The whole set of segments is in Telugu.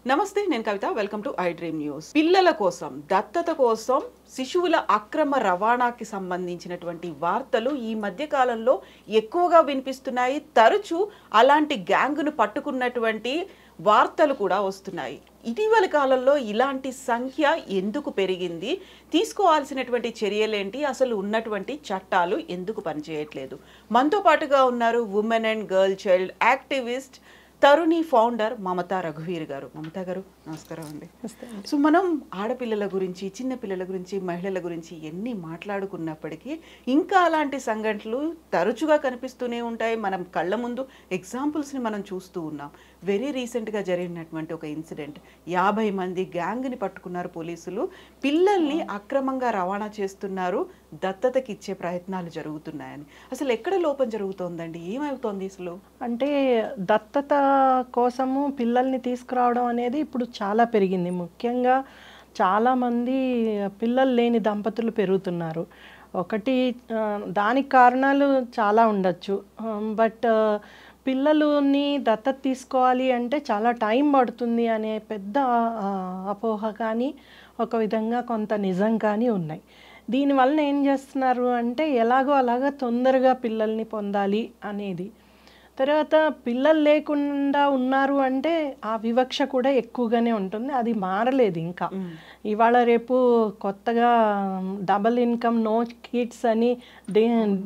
నమస్తే, నేను Kavitha. Welcome to I dream news. పిల్లల కోసం, దత్తత కోసం శిశువుల అక్రమ రవాణాకి సంబంధించినటువంటి వార్తలు ఈ మధ్య కాలంలో ఎక్కువగా వినిపిస్తున్నాయి. తరచూ అలాంటి గ్యాంగును పట్టుకున్నటువంటి వార్తలు కూడా వస్తున్నాయి. ఇటీవల కాలంలో ఇలాంటి సంఖ్య ఎందుకు పెరిగింది, తీసుకోవాల్సినటువంటి చర్యలేంటి, అసలు ఉన్నటువంటి చట్టాలు ఎందుకు పనిచేయట్లేదు? మనతో పాటుగా ఉన్నారు women and girl child activist Tharuni founder Mamatha రఘువీర్ గారు. మమతా గారు నమస్కారం అండి. సో మనం ఆడపిల్లల గురించి, చిన్న పిల్లల గురించి, మహిళల గురించి ఎన్ని మాట్లాడుకున్నప్పటికీ ఇంకా అలాంటి సంఘటనలు తరచుగా కనిపిస్తూనే ఉంటాయి. మనం కళ్ళ ముందు ఎగ్జాంపుల్స్ని మనం చూస్తూ ఉన్నాం. వెరీ రీసెంట్గా జరిగినటువంటి ఒక ఇన్సిడెంట్, 50 మంది గ్యాంగ్ని పట్టుకున్నారు పోలీసులు. పిల్లల్ని అక్రమంగా రవాణా చేస్తున్నారు, దత్తతకి ఇచ్చే ప్రయత్నాలు జరుగుతున్నాయని. అసలు ఎక్కడ లోపం జరుగుతోందండి? ఏమవుతోంది అసలు? అంటే దత్తత కోసము పిల్లల్ని తీసుకురావడం అనేది ఇప్పుడు చాలా పెరిగింది. ముఖ్యంగా చాలామంది పిల్లలు లేని దంపతులు పెరుగుతున్నారు. ఒకటి దానికి కారణాలు చాలా ఉండొచ్చు. బట్ పిల్లలని దత్తత తీసుకోవాలి అంటే చాలా టైం పడుతుంది అనే పెద్ద అపోహ కానీ, ఒక విధంగా కొంత నిజం కానీ ఉన్నాయి. దీనివల్ల ఏం చేస్తున్నారు అంటే ఎలాగో అలాగా తొందరగా పిల్లల్ని పొందాలి అనేది. తర్వాత పిల్లలు లేకుండా ఉన్నారు అంటే ఆ వివక్ష కూడా ఎక్కువగానే ఉంటుంది. అది మారలేదు ఇంకా. ఇవాళ రేపు కొత్తగా డబల్ ఇన్కమ్ నో కిడ్స్ అని,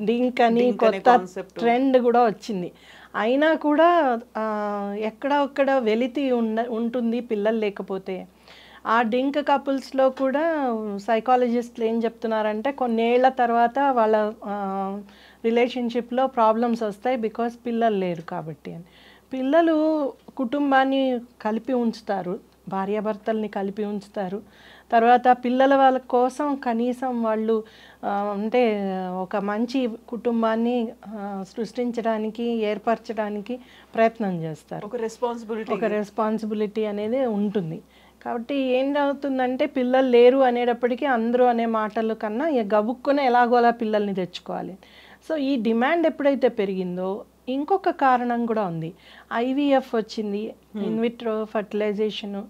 డింక్ అని కొత్త ట్రెండ్ కూడా వచ్చింది. అయినా కూడా ఎక్కడొక్కడ వెలితి ఉంటుంది పిల్లలు లేకపోతే. ఆ డింక్ కపుల్స్లో కూడా సైకాలజిస్టులు ఏం చెప్తున్నారంటే కొన్నేళ్ల తర్వాత వాళ్ళ రిలేషన్షిప్లో ప్రాబ్లమ్స్ వస్తాయి, బికాస్ పిల్లలు లేరు కాబట్టి అని. పిల్లలు కుటుంబాన్ని కలిపి ఉంచుతారు, భార్యాభర్తల్ని కలిపి ఉంచుతారు. తర్వాత పిల్లల వాళ్ళ కోసం కనీసం వాళ్ళు అంటే ఒక మంచి కుటుంబాన్ని సృష్టించడానికి, ఏర్పరచడానికి ప్రయత్నం చేస్తారు. ఒక రెస్పాన్సిబిలిటీ అనేది ఉంటుంది. కాబట్టి ఏం జరుగుతుందంటే పిల్లలు లేరు అనేటప్పటికీ అందరూ అనే మాటల కన్నా గబుక్కునే ఎలాగోలా పిల్లల్ని తెచ్చుకోవాలి. సో ఈ డిమాండ్ ఎప్పుడైతే పెరిగిందో ఇంకొక కారణం కూడా ఉంది. IVF వచ్చింది, ఇన్విట్రో ఫర్టిలైజేషను,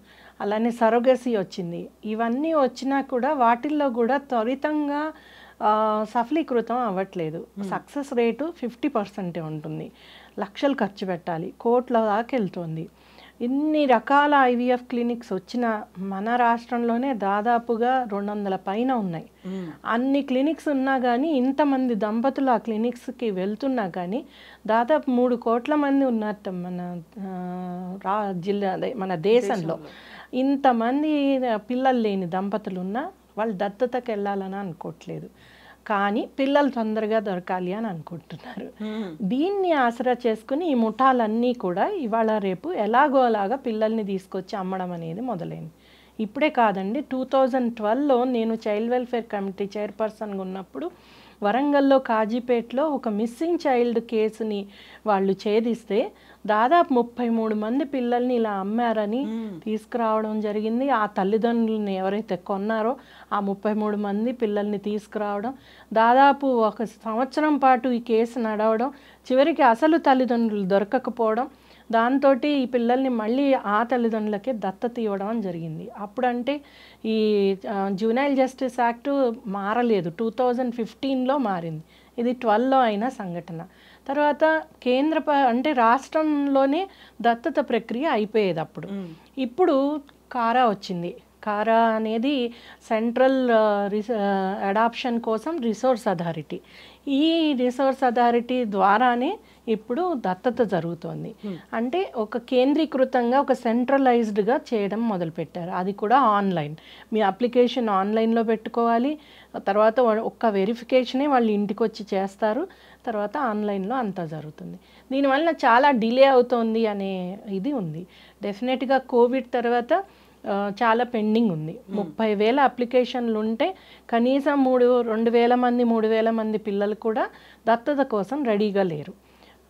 అలానే సరోగసీ వచ్చింది. ఇవన్నీ వచ్చినా కూడా వాటిల్లో కూడా త్వరితంగా సఫలీకృతం అవ్వట్లేదు. సక్సెస్ రేటు 50% ఉంటుంది. లక్షలు ఖర్చు పెట్టాలి, కోట్ల దాకా వెళ్తుంది. ఇన్ని రకాల IVF క్లినిక్స్ వచ్చిన మన రాష్ట్రంలోనే దాదాపుగా 200 పైన ఉన్నాయి. అన్ని క్లినిక్స్ ఉన్నా కానీ, ఇంతమంది దంపతులు ఆ క్లినిక్స్కి వెళ్తున్నా కానీ దాదాపు 3 కోట్ల మంది ఉన్నట్టు మన దేశంలో. ఇంతమంది పిల్లలు లేని దంపతులు ఉన్నా వాళ్ళు దత్తతకి వెళ్ళాలని అనుకోవట్లేదు, కానీ పిల్లలు తొందరగా దొరకాలి అని అనుకుంటున్నారు. దీన్ని ఆసరా చేసుకుని ఈ ముఠాలన్నీ కూడా ఇవాళ రేపు ఎలాగో అలాగా పిల్లల్ని తీసుకొచ్చి అమ్మడం అనేది మొదలైంది. ఇప్పుడే కాదండి, 2012లో నేను చైల్డ్ వెల్ఫేర్ కమిటీ చైర్పర్సన్గా ఉన్నప్పుడు వరంగల్లో కాజీపేటలో ఒక మిస్సింగ్ చైల్డ్ కేసుని వాళ్ళు ఛేదిస్తే దాదాపు 33 మంది పిల్లల్ని ఇలా అమ్మారని తీసుకురావడం జరిగింది. ఆ తల్లిదండ్రులని ఎవరైతే కొన్నారో ఆ 33 మంది పిల్లల్ని తీసుకురావడం, దాదాపు 1 సంవత్సరం పాటు ఈ కేసు నడవడం, చివరికి అసలు తల్లిదండ్రులు దొరకకపోవడం, దాంతో ఈ పిల్లల్ని మళ్ళీ ఆ తల్లిదండ్రులకే దత్తత ఇవ్వడం జరిగింది. అప్పుడంటే ఈ జువెనైల్ జస్టిస్ యాక్ట్ మారలేదు, 2015లో మారింది. ఇది 12లో అయిన సంఘటన. తర్వాత అంటే రాష్ట్రంలోనే దత్తత ప్రక్రియ అయిపోయేది అప్పుడు. ఇప్పుడు కారా వచ్చింది. కారా అనేది సెంట్రల్ అడాప్షన్ కోసం రిసోర్స్ అథారిటీ. ఈ రిసోర్స్ అథారిటీ ద్వారానే ఇప్పుడు దత్తత జరుగుతోంది. అంటే ఒక కేంద్రీకృతంగా, ఒక సెంట్రలైజ్డ్గా చేయడం మొదలుపెట్టారు. అది కూడా ఆన్లైన్. మీ అప్లికేషన్ ఆన్లైన్లో పెట్టుకోవాలి. తర్వాత ఒక్క వెరిఫికేషనే వాళ్ళు ఇంటికి వచ్చి చేస్తారు. తర్వాత ఆన్లైన్లో అంతా జరుగుతుంది. దీనివల్ల చాలా డిలే అవుతోంది అనే ఇది ఉంది. డెఫినెట్గా కోవిడ్ తర్వాత చాలా పెండింగ్ ఉంది. 30,000 అప్లికేషన్లు ఉంటే కనీసం 2,000 మంది 3,000 మంది పిల్లలు కూడా దత్తత కోసం రెడీగా లేరు.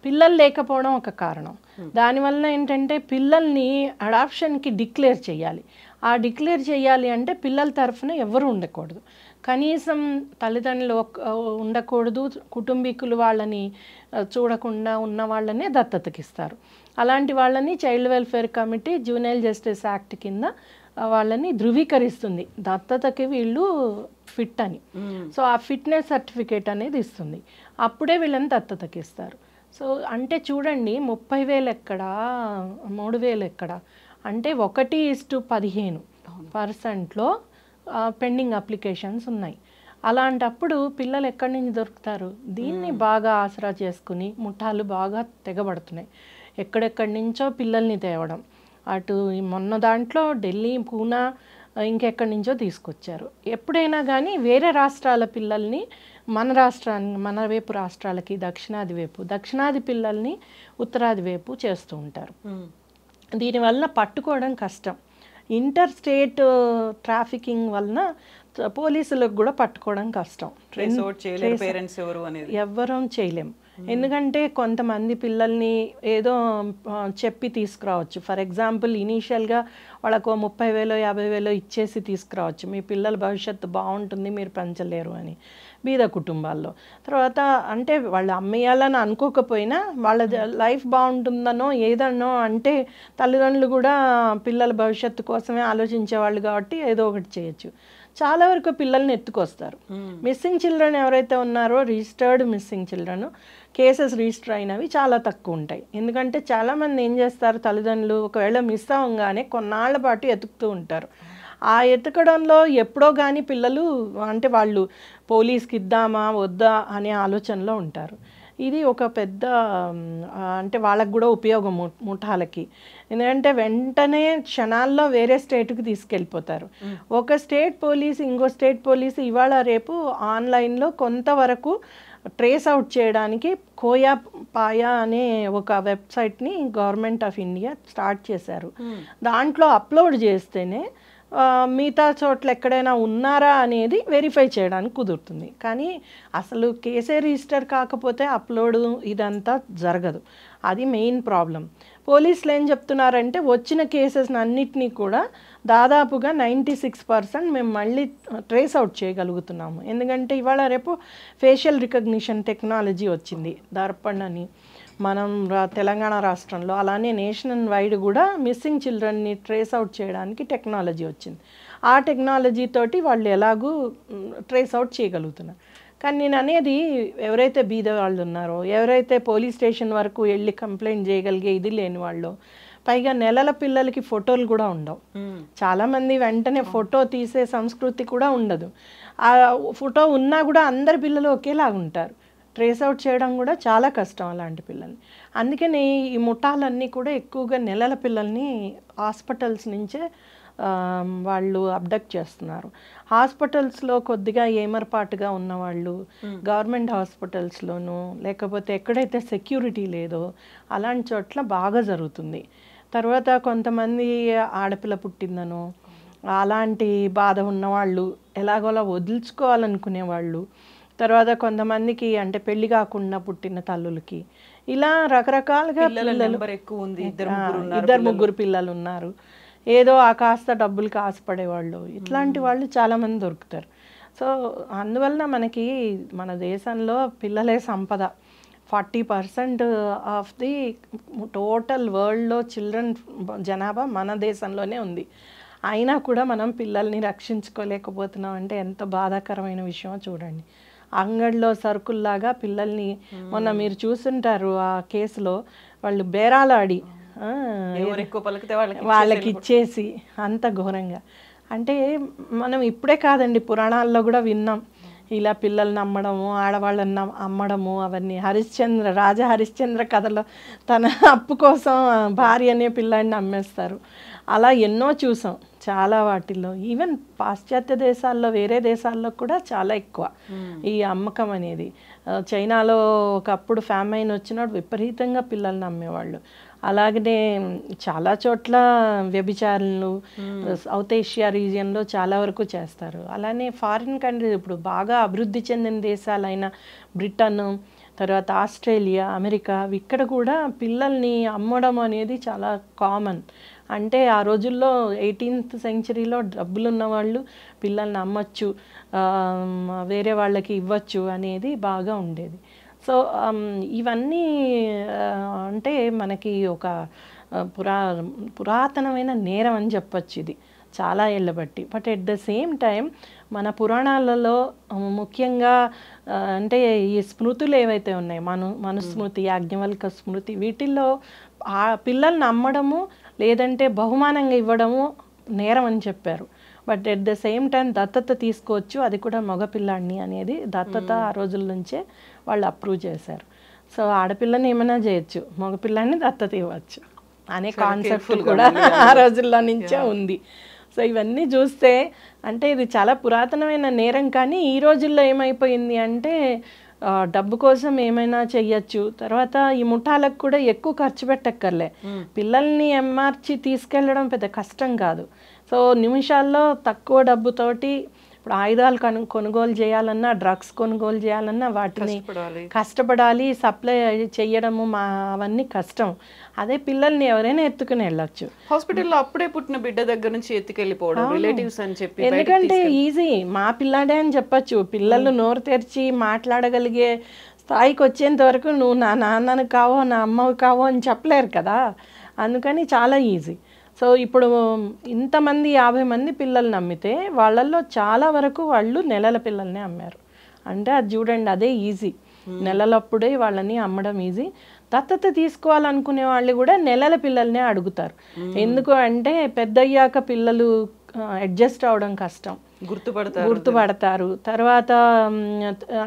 పిల్లలు లేకపోవడం ఒక కారణం. దానివల్ల ఏంటంటే పిల్లల్ని అడాప్షన్కి డిక్లేర్ చేయాలి. ఆ డిక్లేర్ చేయాలి అంటే పిల్లల తరఫున ఎవరు ఉండకూడదు. కనీసం తల్లిదండ్రులు ఉండకూడదు, కుటుంబీకులు వాళ్ళని చూడకుండా ఉన్న వాళ్ళనే దత్తతకి ఇస్తారు. అలాంటి వాళ్ళని child welfare committee జూనైల్ justice act కింద వాళ్ళని ధృవీకరిస్తుంది, దత్తతకి వీళ్ళు ఫిట్ అని. సో ఆ ఫిట్నెస్ సర్టిఫికేట్ అనేది ఇస్తుంది, అప్పుడే వీళ్ళని దత్తతకి ఇస్తారు. సో అంటే చూడండి 30,000 ఎక్కడ, 3,000 ఎక్కడ, అంటే 1:15% పెండింగ్ అప్లికేషన్స్ ఉన్నాయి. అలాంటప్పుడు పిల్లలు ఎక్కడి నుంచి దొరుకుతారు? దీన్ని బాగా ఆసరా చేసుకుని ముఠాలు బాగా తెగబడుతున్నాయి. ఎక్కడెక్కడి నుంచో పిల్లల్ని తేవడం, అటు మొన్న దాంట్లో ఢిల్లీ, పూనా, ఇంకెక్కడి నుంచో తీసుకొచ్చారు. ఎప్పుడైనా కానీ వేరే రాష్ట్రాల పిల్లల్ని మన వైపు రాష్ట్రాలకి దక్షిణాది పిల్లల్ని ఉత్తరాది వైపు చేస్తూ ఉంటారు. దీనివల్ల పట్టుకోవడం కష్టం. ఇంటర్ స్టేట్ ట్రాఫికింగ్ వలన పోలీసులకు కూడా పట్టుకోవడం కష్టం. ఎవ్వరం చేయలేము. ఎందుకంటే కొంతమంది పిల్లల్ని ఏదో చెప్పి తీసుకురావచ్చు. ఫర్ ఎగ్జాంపుల్ ఇనీషియల్గా వాళ్ళకు 30,000 50,000 ఇచ్చేసి తీసుకురావచ్చు, మీ పిల్లల భవిష్యత్తు బాగుంటుంది మీరు పెంచలేరు అని, బీద కుటుంబాల్లో. తర్వాత అంటే వాళ్ళు అమ్మేయాలని అనుకోకపోయినా వాళ్ళ లైఫ్ బాగుంటుందనో ఏదనో అంటే తల్లిదండ్రులు కూడా పిల్లల భవిష్యత్తు కోసమే ఆలోచించేవాళ్ళు కాబట్టి ఏదో ఒకటి చేయొచ్చు. చాలా వరకు పిల్లల్ని ఎత్తుకొస్తారు. మిస్సింగ్ చిల్డ్రన్ ఎవరైతే ఉన్నారో, registered missing children cases register అయినవి చాలా తక్కువ ఉంటాయి. ఎందుకంటే చాలామంది ఏం చేస్తారు, తల్లిదండ్రులు ఒకవేళ మిస్ అవ్వగానే కొన్నాళ్ల పాటు ఎతుకుతూ ఉంటారు. ఆ ఎతకడంలో ఎప్పుడో కానీ పిల్లలు అంటే వాళ్ళు పోలీస్కి ఇద్దామా వద్దా అనే ఆలోచనలో ఉంటారు. ఇది ఒక పెద్ద అంటే వాళ్ళకు కూడా ఉపయోగం ముఠాలకి. ఎందుకంటే వెంటనే క్షణాల్లో వేరే స్టేట్కి తీసుకెళ్ళిపోతారు. ఒక స్టేట్ పోలీస్ ఇంకో స్టేట్ పోలీస్ ఇవాళ రేపు ఆన్లైన్లో కొంతవరకు ట్రేస్ అవుట్ చేయడానికి కోయా పాయా అనే ఒక వెబ్సైట్ని గవర్నమెంట్ ఆఫ్ ఇండియా స్టార్ట్ చేశారు. దాంట్లో అప్లోడ్ చేస్తేనే మిగతా చోట్ల ఎక్కడైనా ఉన్నారా అనేది వెరిఫై చేయడానికి కుదురుతుంది. కానీ అసలు కేసే రిజిస్టర్ కాకపోతే అప్లోడ్ ఇదంతా జరగదు. అది మెయిన్ ప్రాబ్లం. పోలీసులు ఏం చెప్తున్నారంటే వచ్చిన కేసెస్ అన్నిటినీ కూడా దాదాపుగా 96% మేము మళ్ళీ ట్రేస్ అవుట్ చేయగలుగుతున్నాము. ఎందుకంటే ఇవాళ రేపు ఫేషియల్ రికగ్నిషన్ టెక్నాలజీ వచ్చింది, దర్పణ్ అని మనం తెలంగాణ రాష్ట్రంలో, అలానే నేషనల్ వైడ్ కూడా మిస్సింగ్ చిల్డ్రన్ని ట్రేస్ అవుట్ చేయడానికి టెక్నాలజీ వచ్చింది. ఆ టెక్నాలజీ తోటి వాళ్ళు ఎలాగూ ట్రేస్ అవుట్ చేయగలుగుతున్నారు. కానీ నేను అనేది ఎవరైతే బీద వాళ్ళు ఉన్నారో, ఎవరైతే పోలీస్ స్టేషన్ వరకు వెళ్ళి కంప్లైంట్ చేయగలిగే ఇది లేని వాళ్ళు, పైగా నెలల పిల్లలకి ఫోటోలు కూడా ఉండవు. చాలామంది వెంటనే ఫోటో తీసే సంస్కృతి కూడా ఉండదు. ఆ ఫోటో ఉన్నా కూడా అందరి పిల్లలు ఒకేలాగా ఉంటారు. ట్రేస్ అవుట్ చేయడం కూడా చాలా కష్టం అలాంటి పిల్లల్ని. అందుకని ఈ ముఠాలన్నీ కూడా ఎక్కువగా నెలల పిల్లల్ని హాస్పిటల్స్ నుంచే వాళ్ళు అబ్డక్ట్ చేస్తున్నారు. హాస్పిటల్స్లో కొద్దిగా ఏమరపాటుగా ఉన్నవాళ్ళు గవర్నమెంట్ హాస్పిటల్స్లోనూ, లేకపోతే ఎక్కడైతే సెక్యూరిటీ లేదో అలాంటి చోట్ల బాగా జరుగుతుంది. తర్వాత కొంతమంది ఆడపిల్ల పుట్టిందనో అలాంటి బాధ ఉన్నవాళ్ళు, ఎలాగోలా వదిలించుకోవాలనుకునేవాళ్ళు, తర్వాత కొంతమందికి అంటే పెళ్లి కాకుండా పుట్టిన తల్లులకి, ఇలా రకరకాలుగా ఇద్దరు ముగ్గురు పిల్లలు ఉన్నారు, ఏదో ఆ కాస్త డబ్బులకి ఆశపడేవాళ్ళు, ఇట్లాంటి వాళ్ళు చాలామంది దొరుకుతారు. సో అందువలన మనకి మన దేశంలో పిల్లలే సంపద. 40% ఆఫ్ ది టోటల్ వరల్డ్లో చిల్డ్రన్ జనాభా మన దేశంలోనే ఉంది. అయినా కూడా మనం పిల్లల్ని రక్షించుకోలేకపోతున్నాం అంటే ఎంత బాధాకరమైన విషయమో చూడండి. అంగడిలో సరుకుల్లాగా పిల్లల్ని, మొన్న మీరు చూస్తుంటారు ఆ కేసులో వాళ్ళు బేరాలాడి వాళ్ళకి ఇచ్చేసి అంత ఘోరంగా. అంటే మనం ఇప్పుడే కాదండి, పురాణాల్లో కూడా విన్నాం ఇలా పిల్లల్ని అమ్మడము, ఆడవాళ్ళని అమ్మడము, అవన్నీ. రాజా హరిశ్చంద్ర కథలో తన అప్పు కోసం భార్య అనే పిల్లాడిని అమ్మేస్తారు. అలా ఎన్నో చూసాం చాలా వాటిల్లో. ఈవెన్ పాశ్చాత్య దేశాల్లో, వేరే దేశాల్లో కూడా చాలా ఎక్కువ ఈ అమ్మకం అనేది. చైనాలో ఒకప్పుడు ఫ్యామైన్ వచ్చినప్పుడు విపరీతంగా పిల్లల్ని అమ్మేవాళ్ళు. అలాగనే చాలా చోట్ల వ్యభిచారులు సౌత్ ఏషియా రీజియన్లో చాలా వరకు చేస్తారు. అలానే ఫారిన్ కంట్రీస్, ఇప్పుడు బాగా అభివృద్ధి చెందిన దేశాలైన బ్రిటన్, తర్వాత ఆస్ట్రేలియా, అమెరికా, ఇక్కడ కూడా పిల్లల్ని అమ్మడం అనేది చాలా కామన్. అంటే ఆ రోజుల్లో 18th సెంచరీలో డబ్బులున్న వాళ్ళు పిల్లల్ని అమ్మచ్చు, వేరే వాళ్ళకి ఇవ్వచ్చు అనేది బాగా ఉండేది. సో ఇవన్నీ అంటే మనకి ఒక పురాతనమైన నేరం అని చెప్పొచ్చు ఇది, చాలా ఏళ్ళ బట్టి. But at the same time మన పురాణాలలో ముఖ్యంగా అంటే ఈ స్మృతులు ఏవైతే ఉన్నాయి, మనుస్మృతి, యాజ్ఞవల్క స్మృతి, వీటిల్లో ఆ పిల్లల్ని అమ్మడము లేదంటే బహుమానంగా ఇవ్వడము నేరం అని చెప్పారు. But at the same time దత్తత తీసుకోవచ్చు, అది కూడా మగపిల్లాడిని అనేది దత్తత ఆ రోజుల నుంచే వాళ్ళు అప్రూవ్ చేశారు. సో ఆడపిల్లని ఏమైనా చేయొచ్చు, మగపిల్లాడిని దత్తత ఇవ్వచ్చు అనే కాన్సెప్ట్ కూడా ఆ రోజుల్లో నుంచే ఉంది. సో ఇవన్నీ చూస్తే అంటే ఇది చాలా పురాతనమైన నేరం. కానీ ఈ రోజుల్లో ఏమైపోయింది అంటే డబ్బు కోసం ఏమైనా చెయ్యొచ్చు. తర్వాత ఈ ముఠాలకు కూడా ఎక్కువ ఖర్చు పెట్టక్కర్లే, పిల్లల్ని ఎమ్మార్చి తీసుకెళ్ళడం పెద్ద కష్టం కాదు. సో నిమిషాల్లో తక్కువ డబ్బుతోటి ఇప్పుడు ఆయుధాలు కొనుగోలు చేయాలన్నా, డ్రగ్స్ కొనుగోలు చేయాలన్నా వాటిని కష్టపడాలి, సప్లై చెయ్యడము అవన్నీ కష్టం. అదే పిల్లల్ని ఎవరైనా ఎత్తుకుని వెళ్ళొచ్చు. హాస్పిటల్లో అప్పుడే పుట్టిన బిడ్డ దగ్గర నుంచి ఎత్తుకెళ్ళిపోవడం రిలేటివ్స్ అని చెప్పి, ఎందుకంటే ఈజీ, మా పిల్లాడే అని చెప్పచ్చు. పిల్లలు నోరు తెరిచి మాట్లాడగలిగే స్థాయికి వచ్చేంత వరకు నువ్వు నా నాన్నను కావో నా అమ్మవి కావో అని చెప్పలేరు కదా, అందుకని చాలా ఈజీ. సో ఇప్పుడు ఇంతమంది 50 మంది పిల్లల్ని అమ్మితే వాళ్ళల్లో చాలా వరకు వాళ్ళు నెలల పిల్లల్ని అమ్మారు. అంటే అది చూడండి, అదే ఈజీ. నెలలప్పుడే వాళ్ళని అమ్మడం ఈజీ. దత్తత తీసుకోవాలనుకునే వాళ్ళు కూడా నెలల పిల్లల్నే అడుగుతారు. ఎందుకు అంటే పెద్దయ్యాక పిల్లలు అడ్జస్ట్ అవడం కష్టం, గుర్తుపడతారు. తర్వాత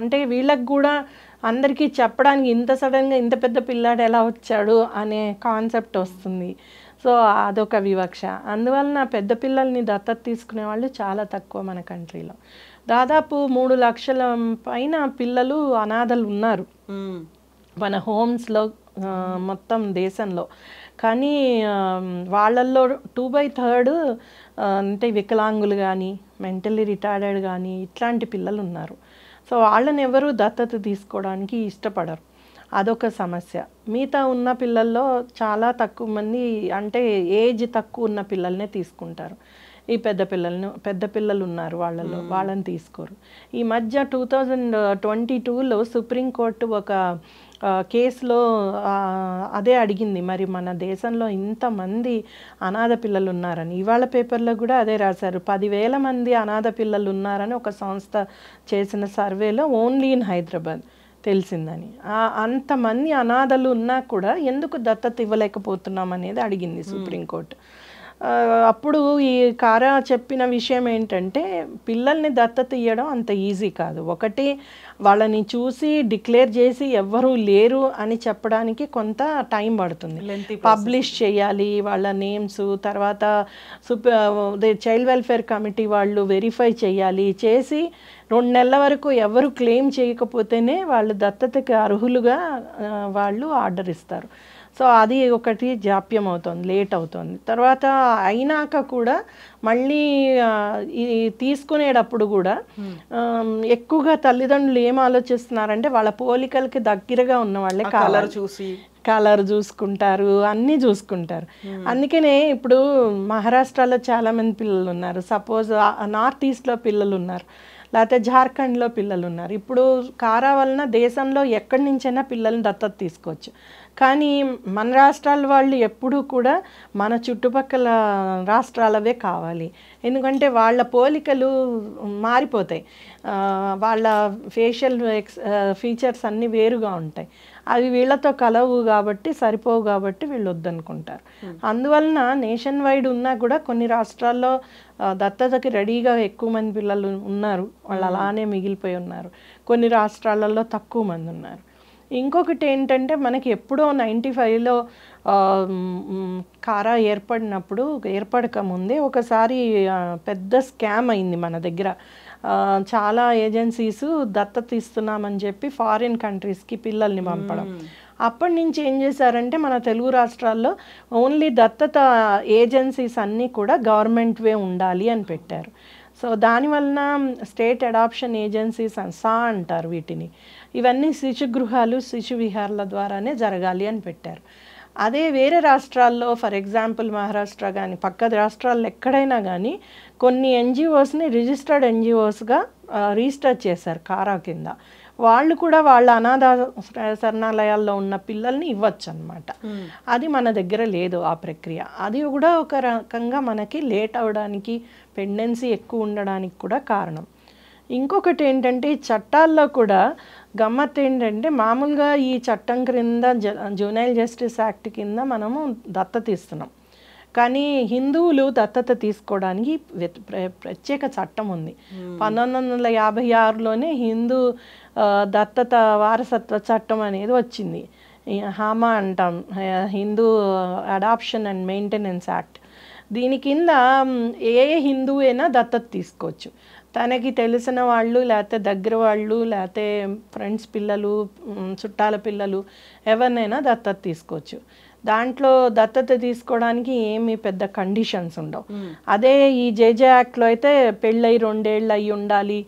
అంటే వీళ్ళకి కూడా అందరికీ చెప్పడానికి ఇంత సడన్గా ఇంత పెద్ద పిల్లాడు ఎలా వచ్చాడు అనే కాన్సెప్ట్ వస్తుంది. సో అదొక వివక్ష. అందువలన పెద్ద పిల్లల్ని దత్తత తీసుకునే వాళ్ళు చాలా తక్కువ మన కంట్రీలో. దాదాపు 3 లక్షల పైన పిల్లలు అనాథలు ఉన్నారు మన హోమ్స్లో మొత్తం దేశంలో. కానీ వాళ్ళల్లో 2/3 అంటే వికలాంగులు కానీ, మెంటల్లీ రిటార్డెడ్ కానీ ఇట్లాంటి పిల్లలు ఉన్నారు. సో వాళ్ళని ఎవరు దత్తత తీసుకోవడానికి ఇష్టపడరు, అదొక సమస్య. మిగతా ఉన్న పిల్లల్లో చాలా తక్కువ మంది అంటే ఏజ్ తక్కువ ఉన్న పిల్లల్నే తీసుకుంటారు. ఈ పెద్ద పిల్లలు ఉన్నారు వాళ్ళలో, వాళ్ళని తీసుకోరు. ఈ మధ్య 2022లో సుప్రీంకోర్టు ఒక కేసులో అదే అడిగింది, మరి మన దేశంలో ఇంతమంది అనాథ పిల్లలు ఉన్నారని. ఇవాళ పేపర్లో కూడా అదే రాశారు, 10,000 మంది అనాథ పిల్లలు ఉన్నారని ఒక సంస్థ చేసిన సర్వేలో ఓన్లీ ఇన్ హైదరాబాద్ తెలిసిందని. అంతమంది అనాథలు ఉన్నా కూడా ఎందుకు దత్తత ఇవ్వలేకపోతున్నాం అనేది అడిగింది సుప్రీంకోర్టు. అప్పుడు ఈ కారా చెప్పిన విషయం ఏంటంటే పిల్లల్ని దత్తత ఇవ్వడం అంత ఈజీ కాదు. ఒకటి, వాళ్ళని చూసి డిక్లేర్ చేసి ఎవ్వరూ లేరు అని చెప్పడానికి కొంత టైం పడుతుంది, పబ్లిష్ చేయాలి వాళ్ళ నేమ్స్. తర్వాత చైల్డ్ వెల్ఫేర్ కమిటీ వాళ్ళు వెరిఫై చేయాలి, చేసి 2 నెలల వరకు ఎవరు క్లెయిమ్ చేయకపోతేనే వాళ్ళు దత్తతకి అర్హులుగా వాళ్ళు ఆర్డర్ ఇస్తారు. సో అది ఒకటి జాప్యం అవుతుంది, లేట్ అవుతుంది. తర్వాత అయినాక కూడా మళ్ళీ ఇది తీసుకునేటప్పుడు కూడా ఎక్కువగా తల్లిదండ్రులు ఏం ఆలోచిస్తున్నారంటే వాళ్ళ పోలికలకి దగ్గరగా ఉన్న వాళ్ళే కలర్ చూసుకుంటారు, అన్నీ చూసుకుంటారు. అందుకనే ఇప్పుడు మహారాష్ట్రలో చాలామంది పిల్లలు ఉన్నారు, సపోజ్ నార్త్ ఈస్ట్లో పిల్లలు ఉన్నారు, లేకపోతే జార్ఖండ్లో పిల్లలు ఉన్నారు. ఇప్పుడు కారా వలన దేశంలో ఎక్కడి నుంచైనా పిల్లల్ని దత్తత తీసుకోవచ్చు. కానీ మన రాష్ట్రాల వాళ్ళు ఎప్పుడూ కూడా మన చుట్టుపక్కల రాష్ట్రాలవే కావాలి, ఎందుకంటే వాళ్ళ పోలికలు మారిపోతాయి, వాళ్ళ ఫేషియల్ ఫీచర్స్ అన్నీ వేరుగా ఉంటాయి, అవి వీళ్ళతో కలవు కాబట్టి సరిపోవు కాబట్టి వీళ్ళు వద్దనుకుంటారు. అందువలన నేషన్ వైడ్ ఉన్నా కూడా కొన్ని రాష్ట్రాల్లో దత్తతకి రెడీగా ఎక్కువ మంది పిల్లలు ఉన్నారు, వాళ్ళు అలానే మిగిలిపోయి ఉన్నారు. కొన్ని రాష్ట్రాలలో తక్కువ మంది ఉన్నారు. ఇంకొకటి ఏంటంటే మనకి ఎప్పుడో 95లో కారా ఏర్పడక ముందే ఒకసారి పెద్ద స్కామ్ అయింది మన దగ్గర. చాలా ఏజెన్సీస్ దత్తత ఇస్తున్నామని చెప్పి ఫారిన్ కంట్రీస్కి పిల్లల్ని పంపడం. అప్పటి నుంచి ఏం చేశారంటే మన తెలుగు రాష్ట్రాల్లో ఓన్లీ దత్తత ఏజెన్సీస్ అన్నీ కూడా గవర్నమెంట్వే ఉండాలి అని పెట్టారు. సో దానివలన స్టేట్ అడాప్షన్ ఏజెన్సీస్ సా అంటారు వీటిని, ఇవన్నీ శిశుగృహాలు శిశు విహారాల ద్వారానే జరగాలి అని పెట్టారు. అదే వేరే రాష్ట్రాల్లో ఫర్ ఎగ్జాంపుల్ మహారాష్ట్ర కానీ పక్క రాష్ట్రాల్లో ఎక్కడైనా కానీ కొన్ని ఎన్జిఓస్ని రిజిస్టర్డ్ ఎన్జిఓస్గా రిజిస్టర్ చేశారు కారా కింద. వాళ్ళు కూడా వాళ్ళ అనాథ శరణాలయాల్లో ఉన్న పిల్లల్ని ఇవ్వచ్చు అనమాట. అది మన దగ్గర లేదు ఆ ప్రక్రియ. అది కూడా ఒక రకంగా మనకి లేట్ అవ్వడానికి, పెండెన్సీ ఎక్కువ ఉండడానికి కూడా కారణం. ఇంకొకటి ఏంటంటే ఈ చట్టాల్లో కూడా గమ్మత్ ఏంటంటే, మామూలుగా ఈ చట్టం క్రింద జువెనైల్ జస్టిస్ యాక్ట్ కింద మనము దత్తత ఇస్తున్నాం. కానీ హిందువులు దత్తత తీసుకోవడానికి ప్రత్యేక చట్టం ఉంది. 1956లోనే హిందూ దత్తత వారసత్వ చట్టం అనేది వచ్చింది. హామా అంటాం, Hindu adoption and maintenance act. దీని కింద ఏ హిందువు అయినా దత్తత తీసుకోవచ్చు. తనకి తెలిసిన వాళ్ళు, లేకపోతే దగ్గర వాళ్ళు, లేకపోతే ఫ్రెండ్స్ పిల్లలు, చుట్టాల పిల్లలు ఎవరినైనా దత్తత తీసుకోవచ్చు. దాంట్లో దత్తత తీసుకోవడానికి ఏమీ పెద్ద కండిషన్స్ ఉండవు. అదే ఈ జేజే యాక్ట్లో అయితే పెళ్ళై 2 ఏళ్ళు అయి ఉండాలి,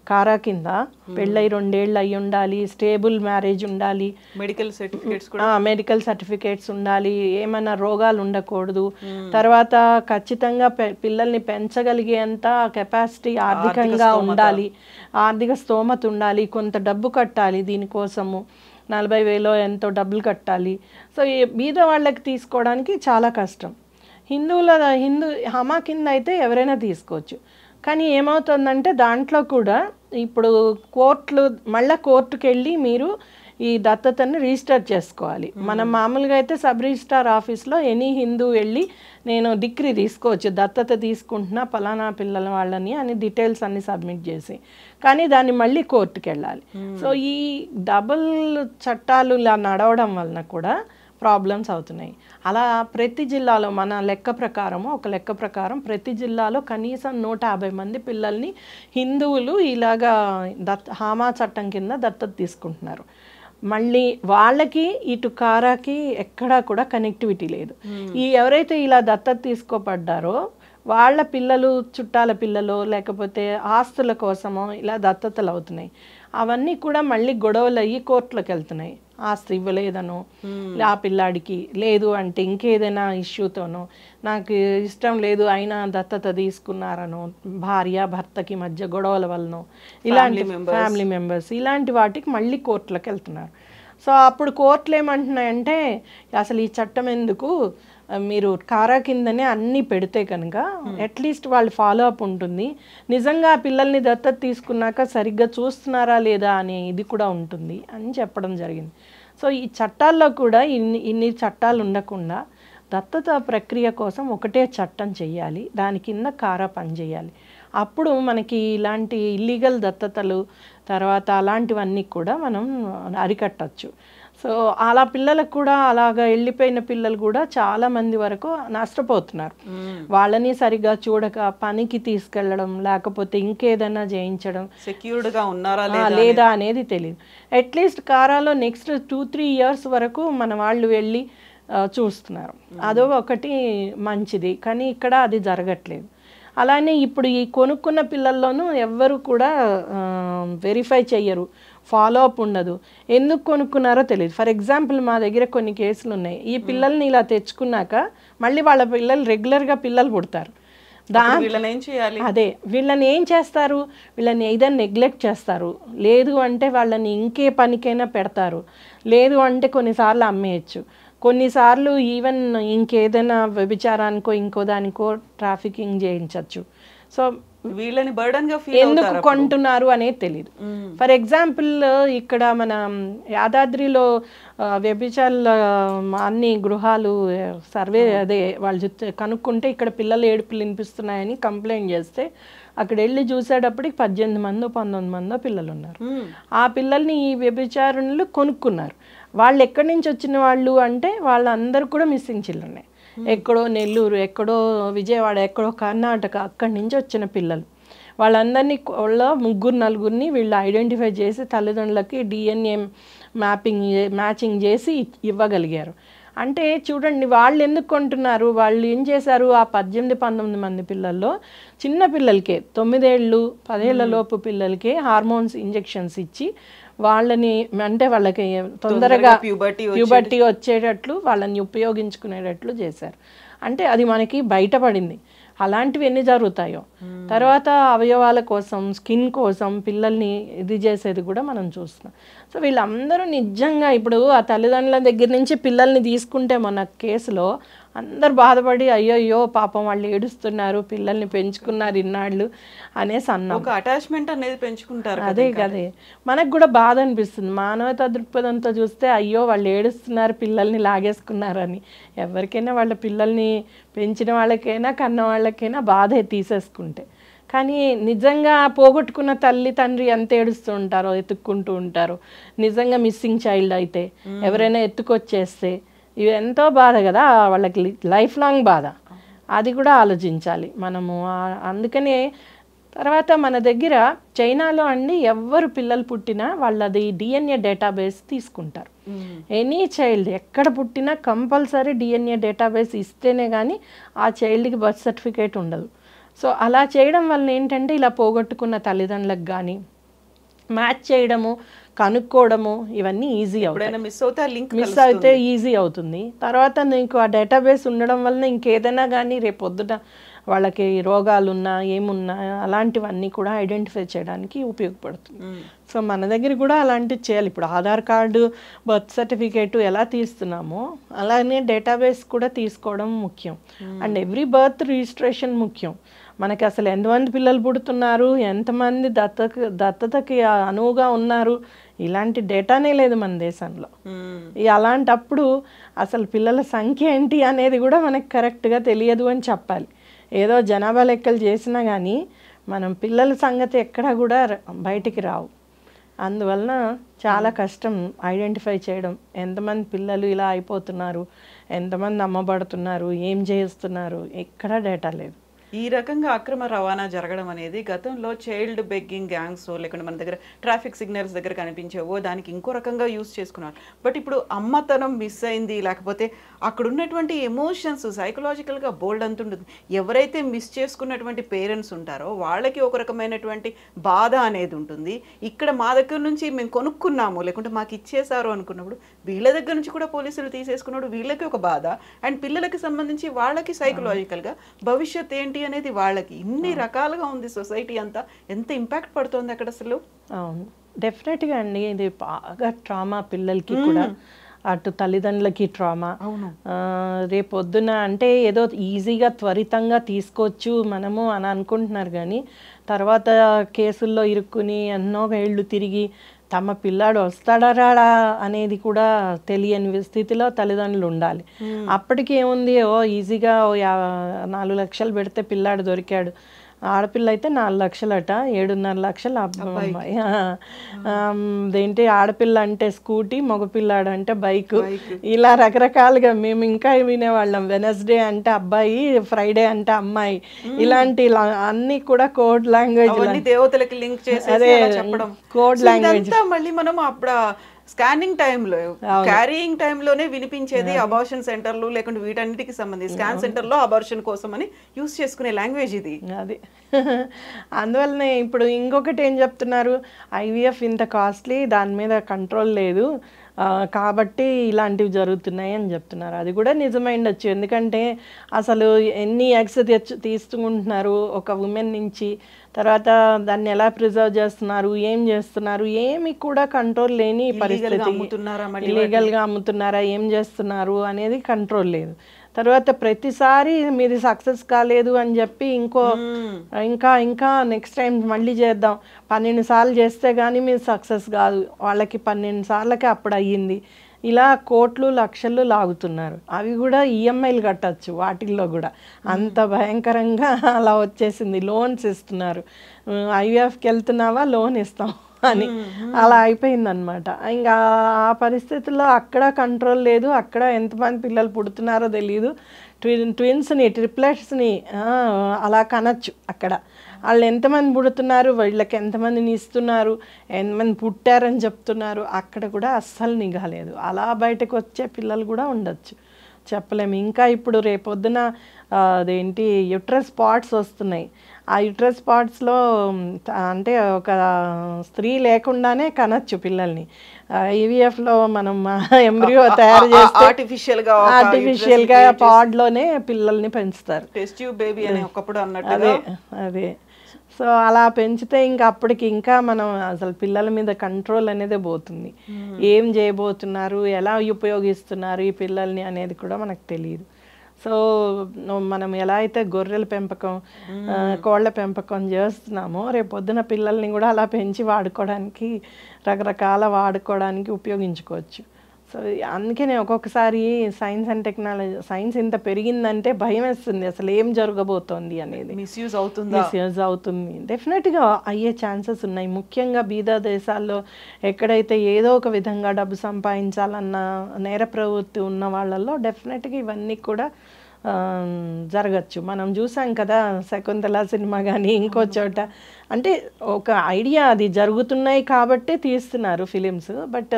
కారా కింద పెళ్ళై 2 ఏళ్ళు అయి ఉండాలి, స్టేబుల్ మ్యారేజ్ ఉండాలి, మెడికల్ సర్టిఫికేట్స్ ఉండాలి, ఏమైనా రోగాలు ఉండకూడదు, తర్వాత ఖచ్చితంగా పిల్లల్ని పెంచగలిగేంత కెపాసిటీ ఆర్థికంగా ఉండాలి, ఆర్థిక స్తోమత ఉండాలి, కొంత డబ్బు కట్టాలి, దీనికోసము 40,000 ఎంతో డబ్బులు కట్టాలి. సో బీద వాళ్ళకి తీసుకోవడానికి చాలా కష్టం. హిందూ హమా కింద అయితే ఎవరైనా తీసుకోవచ్చు. కానీ ఏమవుతుందంటే దాంట్లో కూడా ఇప్పుడు మళ్ళీ కోర్టుకు వెళ్ళి మీరు ఈ దత్తతని రిజిస్టర్ చేసుకోవాలి. మనం మామూలుగా అయితే సబ్ రిజిస్ట్రార్ ఆఫీస్లో ఎనీ హిందూ వెళ్ళి నేను డిగ్రీ తీసుకోవచ్చు, దత్తత తీసుకుంటున్నా పలానా పిల్లల వాళ్ళని అని డీటెయిల్స్ అన్ని సబ్మిట్ చేసి, కానీ దాన్ని మళ్ళీ కోర్టుకు వెళ్ళాలి. సో ఈ డబుల్ చట్టాలు ఇలా నడవడం వలన కూడా ప్రాబ్లమ్స్ అవుతున్నాయి. అలా ప్రతి జిల్లాలో మన ఒక లెక్క ప్రకారం ప్రతి జిల్లాలో కనీసం 150 మంది పిల్లల్ని హిందువులు ఇలాగా హామా చట్టం కింద దత్తత తీసుకుంటున్నారు. మళ్ళీ వాళ్ళకి ఇటు కారాకి ఎక్కడా కూడా కనెక్టివిటీ లేదు. ఈ ఎవరైతే ఇలా దత్తత తీసుకోబడ్డారో వాళ్ళ పిల్లలు, చుట్టాల పిల్లలు, లేకపోతే ఆస్తుల కోసమో ఇలా దత్తతలు అవుతున్నాయి. అవన్నీ కూడా మళ్ళీ గొడవలు అయ్యి కోర్టులకు వెళ్తున్నాయి. ఆస్తి ఇవ్వలేదనో, ఆ పిల్లాడికి లేదు అంటే ఇంకేదైనా ఇష్యూతోనో, నాకు ఇష్టం లేదు అయినా దత్తత తీసుకున్నారనో, భార్య భర్తకి మధ్య గొడవల వలనో, ఇలాంటి ఫ్యామిలీ మెంబర్స్ ఇలాంటి వాటికి మళ్ళీ కోర్టులకు వెళ్తున్నారు. సో అప్పుడు కోర్టులు ఏమంటున్నాయంటే, అసలు ఈ చట్టం ఎందుకు, మీరు కారా కిందనే అన్నీ పెడితే కనుక అట్లీస్ట్ వాళ్ళు ఫాలో అప్ ఉంటుంది, నిజంగా పిల్లల్ని దత్తత తీసుకున్నాక సరిగ్గా చూస్తున్నారా లేదా అనే ఇది కూడా ఉంటుంది అని చెప్పడం జరిగింది. సో ఈ చట్టాల్లో కూడా ఇన్ని చట్టాలు ఉండకుండా దత్తత ప్రక్రియ కోసం ఒకటే చట్టం చెయ్యాలి, దాని కింద కారా పనిచేయాలి. అప్పుడు మనకి ఇలాంటి ఇల్లీగల్ దత్తతలు తర్వాత అలాంటివన్నీ కూడా మనం అరికట్టచ్చు. సో అలా పిల్లలకు కూడా అలాగా వెళ్ళిపోయిన పిల్లలు కూడా చాలా మంది వరకు నష్టపోతున్నారు. వాళ్ళని సరిగా చూడక పనికి తీసుకెళ్ళడం, లేకపోతే ఇంకేదైనా చేయించడం, సెక్యూర్డ్గా ఉన్నారా లేదా అనేది తెలియదు. అట్లీస్ట్ కారాలో నెక్స్ట్ 2-3 ఇయర్స్ వరకు మన వాళ్ళు వెళ్ళి చూస్తున్నారు. అదో ఒకటి మంచిది, కానీ ఇక్కడ అది జరగట్లేదు. అలానే ఇప్పుడు ఈ కొనుక్కున్న పిల్లల్లోనూ ఎవ్వరు కూడా వెరిఫై చెయ్యరు, ఫాలో అప్ ఉండదు. ఎందుకు కొనుక్కున్నారో తెలియదు. ఫర్ ఎగ్జాంపుల్ మా దగ్గర కొన్ని కేసులు ఉన్నాయి. ఈ పిల్లల్ని ఇలా తెచ్చుకున్నాక మళ్ళీ వాళ్ళ పిల్లలు రెగ్యులర్గా పిల్లలు పుడతారు. వీళ్ళని ఏం చేస్తారు, వీళ్ళని ఏదైనా నెగ్లెక్ట్ చేస్తారు, లేదు అంటే వాళ్ళని ఇంకే పనికైనా పెడతారు, లేదు అంటే కొన్నిసార్లు అమ్మేయచ్చు, కొన్నిసార్లు ఈవెన్ ఇంకేదైనా వ్యభిచారానికో ఇంకో దానికో ట్రాఫికింగ్ చేయించవచ్చు. సో వీళ్ళని బర్డన్గా ఎందుకు కొంటున్నారు అనేది తెలియదు. ఫర్ ఎగ్జాంపుల్ ఇక్కడ మన యాదాద్రిలో వ్యభిచారాల అన్ని గృహాలు సర్వే వాళ్ళు కనుక్కుంటే ఇక్కడ పిల్లలు ఏడుపులు వినిపిస్తున్నాయని కంప్లైంట్ చేస్తే అక్కడ వెళ్ళి చూసేటప్పటికి 18 మందో 19 మందో పిల్లలు ఉన్నారు. ఆ పిల్లల్ని ఈ వ్యభిచారులు కొనుక్కున్నారు. వాళ్ళు ఎక్కడి నుంచి వచ్చిన వాళ్ళు అంటే వాళ్ళందరూ కూడా మిస్సింగ్ చిల్డ్రనే. ఎక్కడో నెల్లూరు, ఎక్కడో విజయవాడ, ఎక్కడో కర్ణాటక, అక్కడి నుంచి వచ్చిన పిల్లలు. వాళ్ళందరినీ వాళ్ళ 3-4 వీళ్ళు ఐడెంటిఫై చేసి తల్లిదండ్రులకి DNA మ్యాచింగ్ చేసి ఇవ్వగలిగారు. అంటే చూడండి వాళ్ళు ఎందుకు కొంటున్నారు, వాళ్ళు ఏం చేశారు, ఆ 18-19 మంది పిల్లల్లో చిన్న పిల్లలకే 9 ఏళ్ళు 10 ఏళ్ల లోపు పిల్లలకే హార్మోన్స్ ఇంజెక్షన్స్ ఇచ్చి వాళ్ళని అంటే వాళ్ళకి తొందరగా ప్యూబర్టీ వచ్చేటట్లు వాళ్ళని ఉపయోగించుకునేటట్లు చేశారు. అంటే అది మనకి బయటపడింది. అలాంటివి ఎన్ని జరుగుతాయో. తర్వాత అవయవాల కోసం, స్కిన్ కోసం పిల్లల్ని ఇది చేసేది కూడా మనం చూస్తున్నాం. సో వీళ్ళందరూ నిజంగా ఇప్పుడు ఆ తల్లిదండ్రుల దగ్గర నుంచి పిల్లల్ని తీసుకుంటే మన కేసులో అందరు బాధపడి అయ్యో పాపం వాళ్ళు ఏడుస్తున్నారు, పిల్లల్ని పెంచుకున్నారు ఇన్నాళ్ళు అనేసి అన్నాం. ఒక అటాచ్మెంట్ అనేది పెంచుకుంటారు. అదే కదే మనకు కూడా బాధ అనిపిస్తుంది. మానవతా దృక్పథంతో చూస్తే అయ్యో వాళ్ళు ఏడుస్తున్నారు, పిల్లల్ని లాగేసుకున్నారని. ఎవరికైనా వాళ్ళ పిల్లల్ని పెంచిన వాళ్ళకైనా కన్న వాళ్ళకైనా బాధే తీసేసుకుంటే. కానీ నిజంగా పోగొట్టుకున్న తల్లి తండ్రి ఎంత ఏడుస్తూ ఉంటారో, ఎత్తుక్కుంటూ ఉంటారో. నిజంగా మిస్సింగ్ చైల్డ్ అయితే ఎవరైనా ఎత్తుకొచ్చేస్తే ఇవి ఎంతో బాధ కదా, వాళ్ళకి లైఫ్ లాంగ్ బాధ. అది కూడా ఆలోచించాలి మనము. అందుకనే తర్వాత మన దగ్గర చైనాలో అండి ఎవ్వరు పిల్లలు పుట్టినా వాళ్ళది DNA డేటాబేస్ తీసుకుంటారు. ఎనీ చైల్డ్ ఎక్కడ పుట్టినా కంపల్సరీ DNA డేటాబేస్ ఇస్తేనే కానీ ఆ చైల్డ్కి బర్త్ సర్టిఫికేట్ ఉండదు. సో అలా చేయడం వల్ల ఏంటంటే ఇలా పోగొట్టుకున్న తల్లిదండ్రులకు కానీ మ్యాచ్ చేయడము, కనుక్కోవడము ఇవన్నీ ఈజీ అవుతాయి. మిస్ అయితే ఈజీ అవుతుంది. తర్వాత నీకు ఆ డేటాబేస్ ఉండడం వలన ఇంకేదైనా కానీ రేపొద్దున వాళ్ళకి రోగాలున్నా ఏమున్నా అలాంటివన్నీ కూడా ఐడెంటిఫై చేయడానికి ఉపయోగపడుతుంది. సో మన దగ్గర కూడా అలాంటివి చేయాలి. ఇప్పుడు ఆధార్ కార్డు, బర్త్ సర్టిఫికేట్ ఎలా తీస్తున్నామో అలానే డేటాబేస్ కూడా తీసుకోవడం ముఖ్యం. అండ్ ఎవ్రీ బర్త్ రిజిస్ట్రేషన్ ముఖ్యం. మనకి అసలు ఎంతమంది పిల్లలు పుడుతున్నారు, ఎంతమంది దత్తతకి అనువుగా ఉన్నారు, ఇలాంటి డేటానే లేదు మన దేశంలో. అలాంటప్పుడు అసలు పిల్లల సంఖ్య ఏంటి అనేది కూడా మనకి కరెక్ట్గా తెలియదు అని చెప్పాలి. ఏదో జనాభా లెక్కలు చేసినా కానీ మనం పిల్లల సంగతి ఎక్కడా కూడా బయటికి రావు. అందువలన చాలా కష్టం ఐడెంటిఫై చేయడం. ఎంతమంది పిల్లలు ఇలా అయిపోతున్నారు, ఎంతమంది అమ్మబడుతున్నారు, ఏం చేస్తున్నారు, ఎక్కడా డేటా లేదు. ఈ రకంగా అక్రమ రవాణా జరగడం అనేది గతంలో చైల్డ్ బెగ్గింగ్ గ్యాంగ్స్ లేకుంటే మన దగ్గర ట్రాఫిక్ సిగ్నల్స్ దగ్గర కనిపించేవో దానికి ఇంకో రకంగా యూస్ చేసుకున్నారు. బట్ ఇప్పుడు అమ్మతనం మిస్ అయింది, లేకపోతే అక్కడ ఉన్నటువంటి ఎమోషన్స్ సైకలాజికల్గా బోల్డ్ అంత ఉంటుంది. ఎవరైతే మిస్ చేసుకున్నటువంటి పేరెంట్స్ ఉంటారో వాళ్ళకి ఒక రకమైనటువంటి బాధ అనేది ఉంటుంది. ఇక్కడ మా దగ్గర నుంచి మేము కొనుక్కున్నాము లేకుంటే మాకు ఇచ్చేసారు అనుకున్నప్పుడు వీళ్ళ దగ్గర నుంచి కూడా పోలీసులు తీసేసుకున్నప్పుడు వీళ్ళకి ఒక బాధ. అండ్ పిల్లలకి సంబంధించి వాళ్ళకి సైకలాజికల్గా భవిష్యత్ ఏంటి అనేది వాళ్ళకి ఇన్ని రకాలుగా ఉంది. సొసైటీ అంతా ఎంత ఇంపాక్ట్ పడుతుంది అక్కడ అసలు. అవును, డెఫినెట్గా అండి. ఇది బాగా ట్రామా పిల్లలకి కూడా, అటు తల్లిదండ్రులకి ట్రామా. రేపొద్దున అంటే ఏదో ఈజీగా త్వరితంగా తీసుకోవచ్చు మనము అని అనుకుంటున్నారు, కానీ తర్వాత కేసుల్లో ఇరుక్కుని ఎన్నో ఏళ్ళు తిరిగి తమ పిల్లాడు వస్తాడా రాడా అనేది కూడా తెలియని స్థితిలో తల్లిదండ్రులు ఉండాలి. అప్పటికి ఏముంది, ఈజీగా 4 లక్షలు పెడితే పిల్లాడు దొరికాడు. ఆడపిల్ల అయితే 4 లక్షలట, 7.5 లక్షలు అబ్బాయి. అదేంటి ఆడపిల్ల అంటే స్కూటీ, మగపిల్లాడు అంటే బైక్. ఇలా రకరకాలుగా మేము ఇంకా వినేవాళ్ళం. వెనస్డే అంటే అబ్బాయి, ఫ్రైడే అంటే అమ్మాయి. ఇలాంటి అన్ని కూడా కోడ్ లాంగ్వేజ్, దేవతలకి లింక్ చేసి చెప్పడం కోడ్ లాంగ్వేజ్. మళ్ళీ మనం అప్పుడు స్కానింగ్ టైంలో, క్యారీయింగ్ టైంలోనే వినిపించేది అబార్షన్ సెంటర్లు లేకుంటే వీటన్నిటికి సంబంధించి స్కాన్ సెంటర్లో అబార్షన్ కోసం అని యూస్ చేసుకునే లాంగ్వేజ్ ఇది. అది అందువల్లనే ఇప్పుడు ఇంకొకటి ఏం చెప్తున్నారు, IVF ఇంత కాస్ట్లీ, దాని మీద కంట్రోల్ లేదు కాబట్టి ఇలాంటివి జరుగుతున్నాయి అని చెప్తున్నారు. అది కూడా నిజమై ఉండొచ్చు. ఎందుకంటే అసలు ఎన్ని ఎగ్స్ తీసుకుంటున్నారు ఒక ఉమెన్ నుంచి, తర్వాత దాన్ని ఎలా ప్రిజర్వ్ చేస్తున్నారు, ఏం చేస్తున్నారు, ఏమి కూడా కంట్రోల్ లేని పరిస్థితి. ఇల్లీగల్గా అమ్ముతున్నారా, ఏం చేస్తున్నారు అనేది కంట్రోల్ లేదు. తర్వాత ప్రతిసారి మీది సక్సెస్ కాలేదు అని చెప్పి ఇంకా నెక్స్ట్ టైం మళ్ళీ చేద్దాం, 12 సార్లు చేస్తే కానీ మీరు సక్సెస్ కాదు, వాళ్ళకి 12 సార్లకే అప్పుడు అయ్యింది. ఇలా కోట్లు లక్షలు లాగుతున్నారు. అవి కూడా EMIలు కట్టచ్చు వాటిల్లో కూడా. అంత భయంకరంగా అలా వచ్చేసింది. లోన్స్ ఇస్తున్నారు, IVFకి వెళ్తున్నావా లోన్ ఇస్తాం అని అలా అయిపోయిందనమాట. ఇంకా ఆ పరిస్థితుల్లో అక్కడ కంట్రోల్ లేదు. అక్కడ ఎంతమంది పిల్లలు పుడుతున్నారో తెలియదు. ట్విన్స్ని, ట్రిప్లెట్స్ని అలా కనచ్చు. అక్కడ వాళ్ళు ఎంతమంది పుడుతున్నారు, వీళ్ళకి ఎంతమందిని ఇస్తున్నారు, ఎంతమంది పుట్టారని చెప్తున్నారు, అక్కడ కూడా అస్సలు నిఘా లేదు. అలా బయటకు వచ్చే పిల్లలు కూడా ఉండొచ్చు. చెప్పలేము. ఇంకా ఇప్పుడు రేపొద్దున అదేంటి యుట్రస్ స్పాట్స్ వస్తున్నాయి. ఆ యుట్రస్ స్పాట్స్లో అంటే ఒక స్త్రీ లేకుండానే కనొచ్చు పిల్లల్ని. IVFలో మనం ఎంబ్రియో తయారు చేస్తే ఆర్టిఫిషియల్గా పాడ్లోనే పిల్లల్ని పెంచుతారు. టెస్ట్ ట్యూబ్ బేబీ అని ఒకప్పుడు అన్నట్టు. అదే సో అలా పెంచితే ఇంకా అప్పటికి ఇంకా మనం అసలు పిల్లల మీద కంట్రోల్ అనేది పోతుంది. ఏం చేయబోతున్నారు, ఎలా ఉపయోగిస్తున్నారు ఈ పిల్లల్ని అనేది కూడా మనకు తెలియదు. సో మనం ఎలా అయితే గొర్రెల పెంపకం కోళ్ళ పెంపకం చేస్తున్నామో రేపొద్దున పిల్లల్ని కూడా అలా పెంచి వాడుకోవడానికి రకరకాల వాడుకోవడానికి ఉపయోగించుకోవచ్చు. సో అందుకనే ఒక్కొక్కసారి సైన్స్ అండ్ టెక్నాలజీ సైన్స్ ఇంత పెరిగిందంటే భయం వేస్తుంది అసలు ఏం జరగబోతోంది అనేది. మిస్యూజ్ అవుతుంది. డెఫినెట్గా అయ్యే ఛాన్సెస్ ఉన్నాయి. ముఖ్యంగా బీద దేశాల్లో ఎక్కడైతే ఏదో ఒక విధంగా డబ్బు సంపాదించాలన్న నేర ప్రవృత్తి ఉన్న వాళ్ళల్లో డెఫినెట్గా ఇవన్నీ కూడా జరగచ్చు. మనం చూసాం కదా శకుంతల సినిమా కానీ ఇంకో చోట. అంటే ఒక ఐడియా అది జరుగుతున్నాయి కాబట్టి తీస్తున్నారు ఫిలిమ్స్. బట్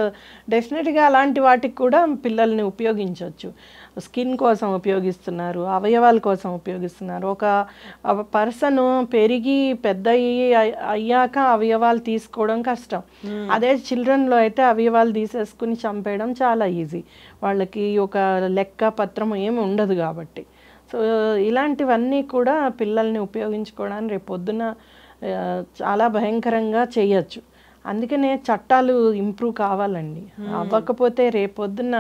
డెఫినెట్గా అలాంటి వాటికి కూడా పిల్లల్ని ఉపయోగించవచ్చు. స్కిన్ కోసం ఉపయోగిస్తున్నారు, అవయవాల కోసం ఉపయోగిస్తున్నారు. ఒక పర్సన్ పెరిగి పెద్ద అయ్యాక అవయవాలు తీసుకోవడం కష్టం. అదే చిల్డ్రన్లో అయితే అవయవాలు తీసేసుకుని చంపేయడం చాలా ఈజీ. వాళ్ళకి ఒక లెక్క పత్రం ఏమి ఉండదు కాబట్టి. సో ఇలాంటివన్నీ కూడా పిల్లల్ని ఉపయోగించుకోవడానికి రేపు పొద్దున చాలా భయంకరంగా చేయొచ్చు. అందుకనే చట్టాలు ఇంప్రూవ్ కావాలండి. అవ్వకపోతే రేపొద్దున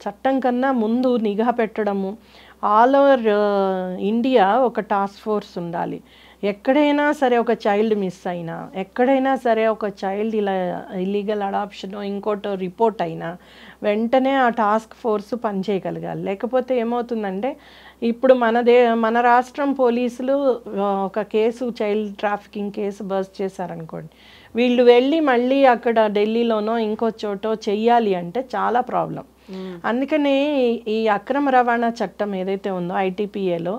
చట్టం కన్నా ముందు నిఘా పెట్టడము. ఆల్ ఓవర్ ఇండియా ఒక టాస్క్ ఫోర్స్ ఉండాలి. ఎక్కడైనా సరే ఒక చైల్డ్ మిస్ అయినా, ఎక్కడైనా సరే ఒక చైల్డ్ ఇలా ఇల్లీగల్ అడాప్షన్ ఇంకోటో రిపోర్ట్ అయినా వెంటనే ఆ టాస్క్ ఫోర్స్ పనిచేయగలగాలి. లేకపోతే ఏమవుతుందంటే ఇప్పుడు మన రాష్ట్రం పోలీసులు ఒక case child trafficking case bust చేశారనుకోండి, వీళ్ళు వెళ్ళి మళ్ళీ అక్కడ ఢిల్లీలోనో ఇంకో చోటో చెయ్యాలి అంటే చాలా ప్రాబ్లం. అందుకనే ఈ అక్రమ రవాణా చట్టం ఏదైతే ఉందో ITPAలో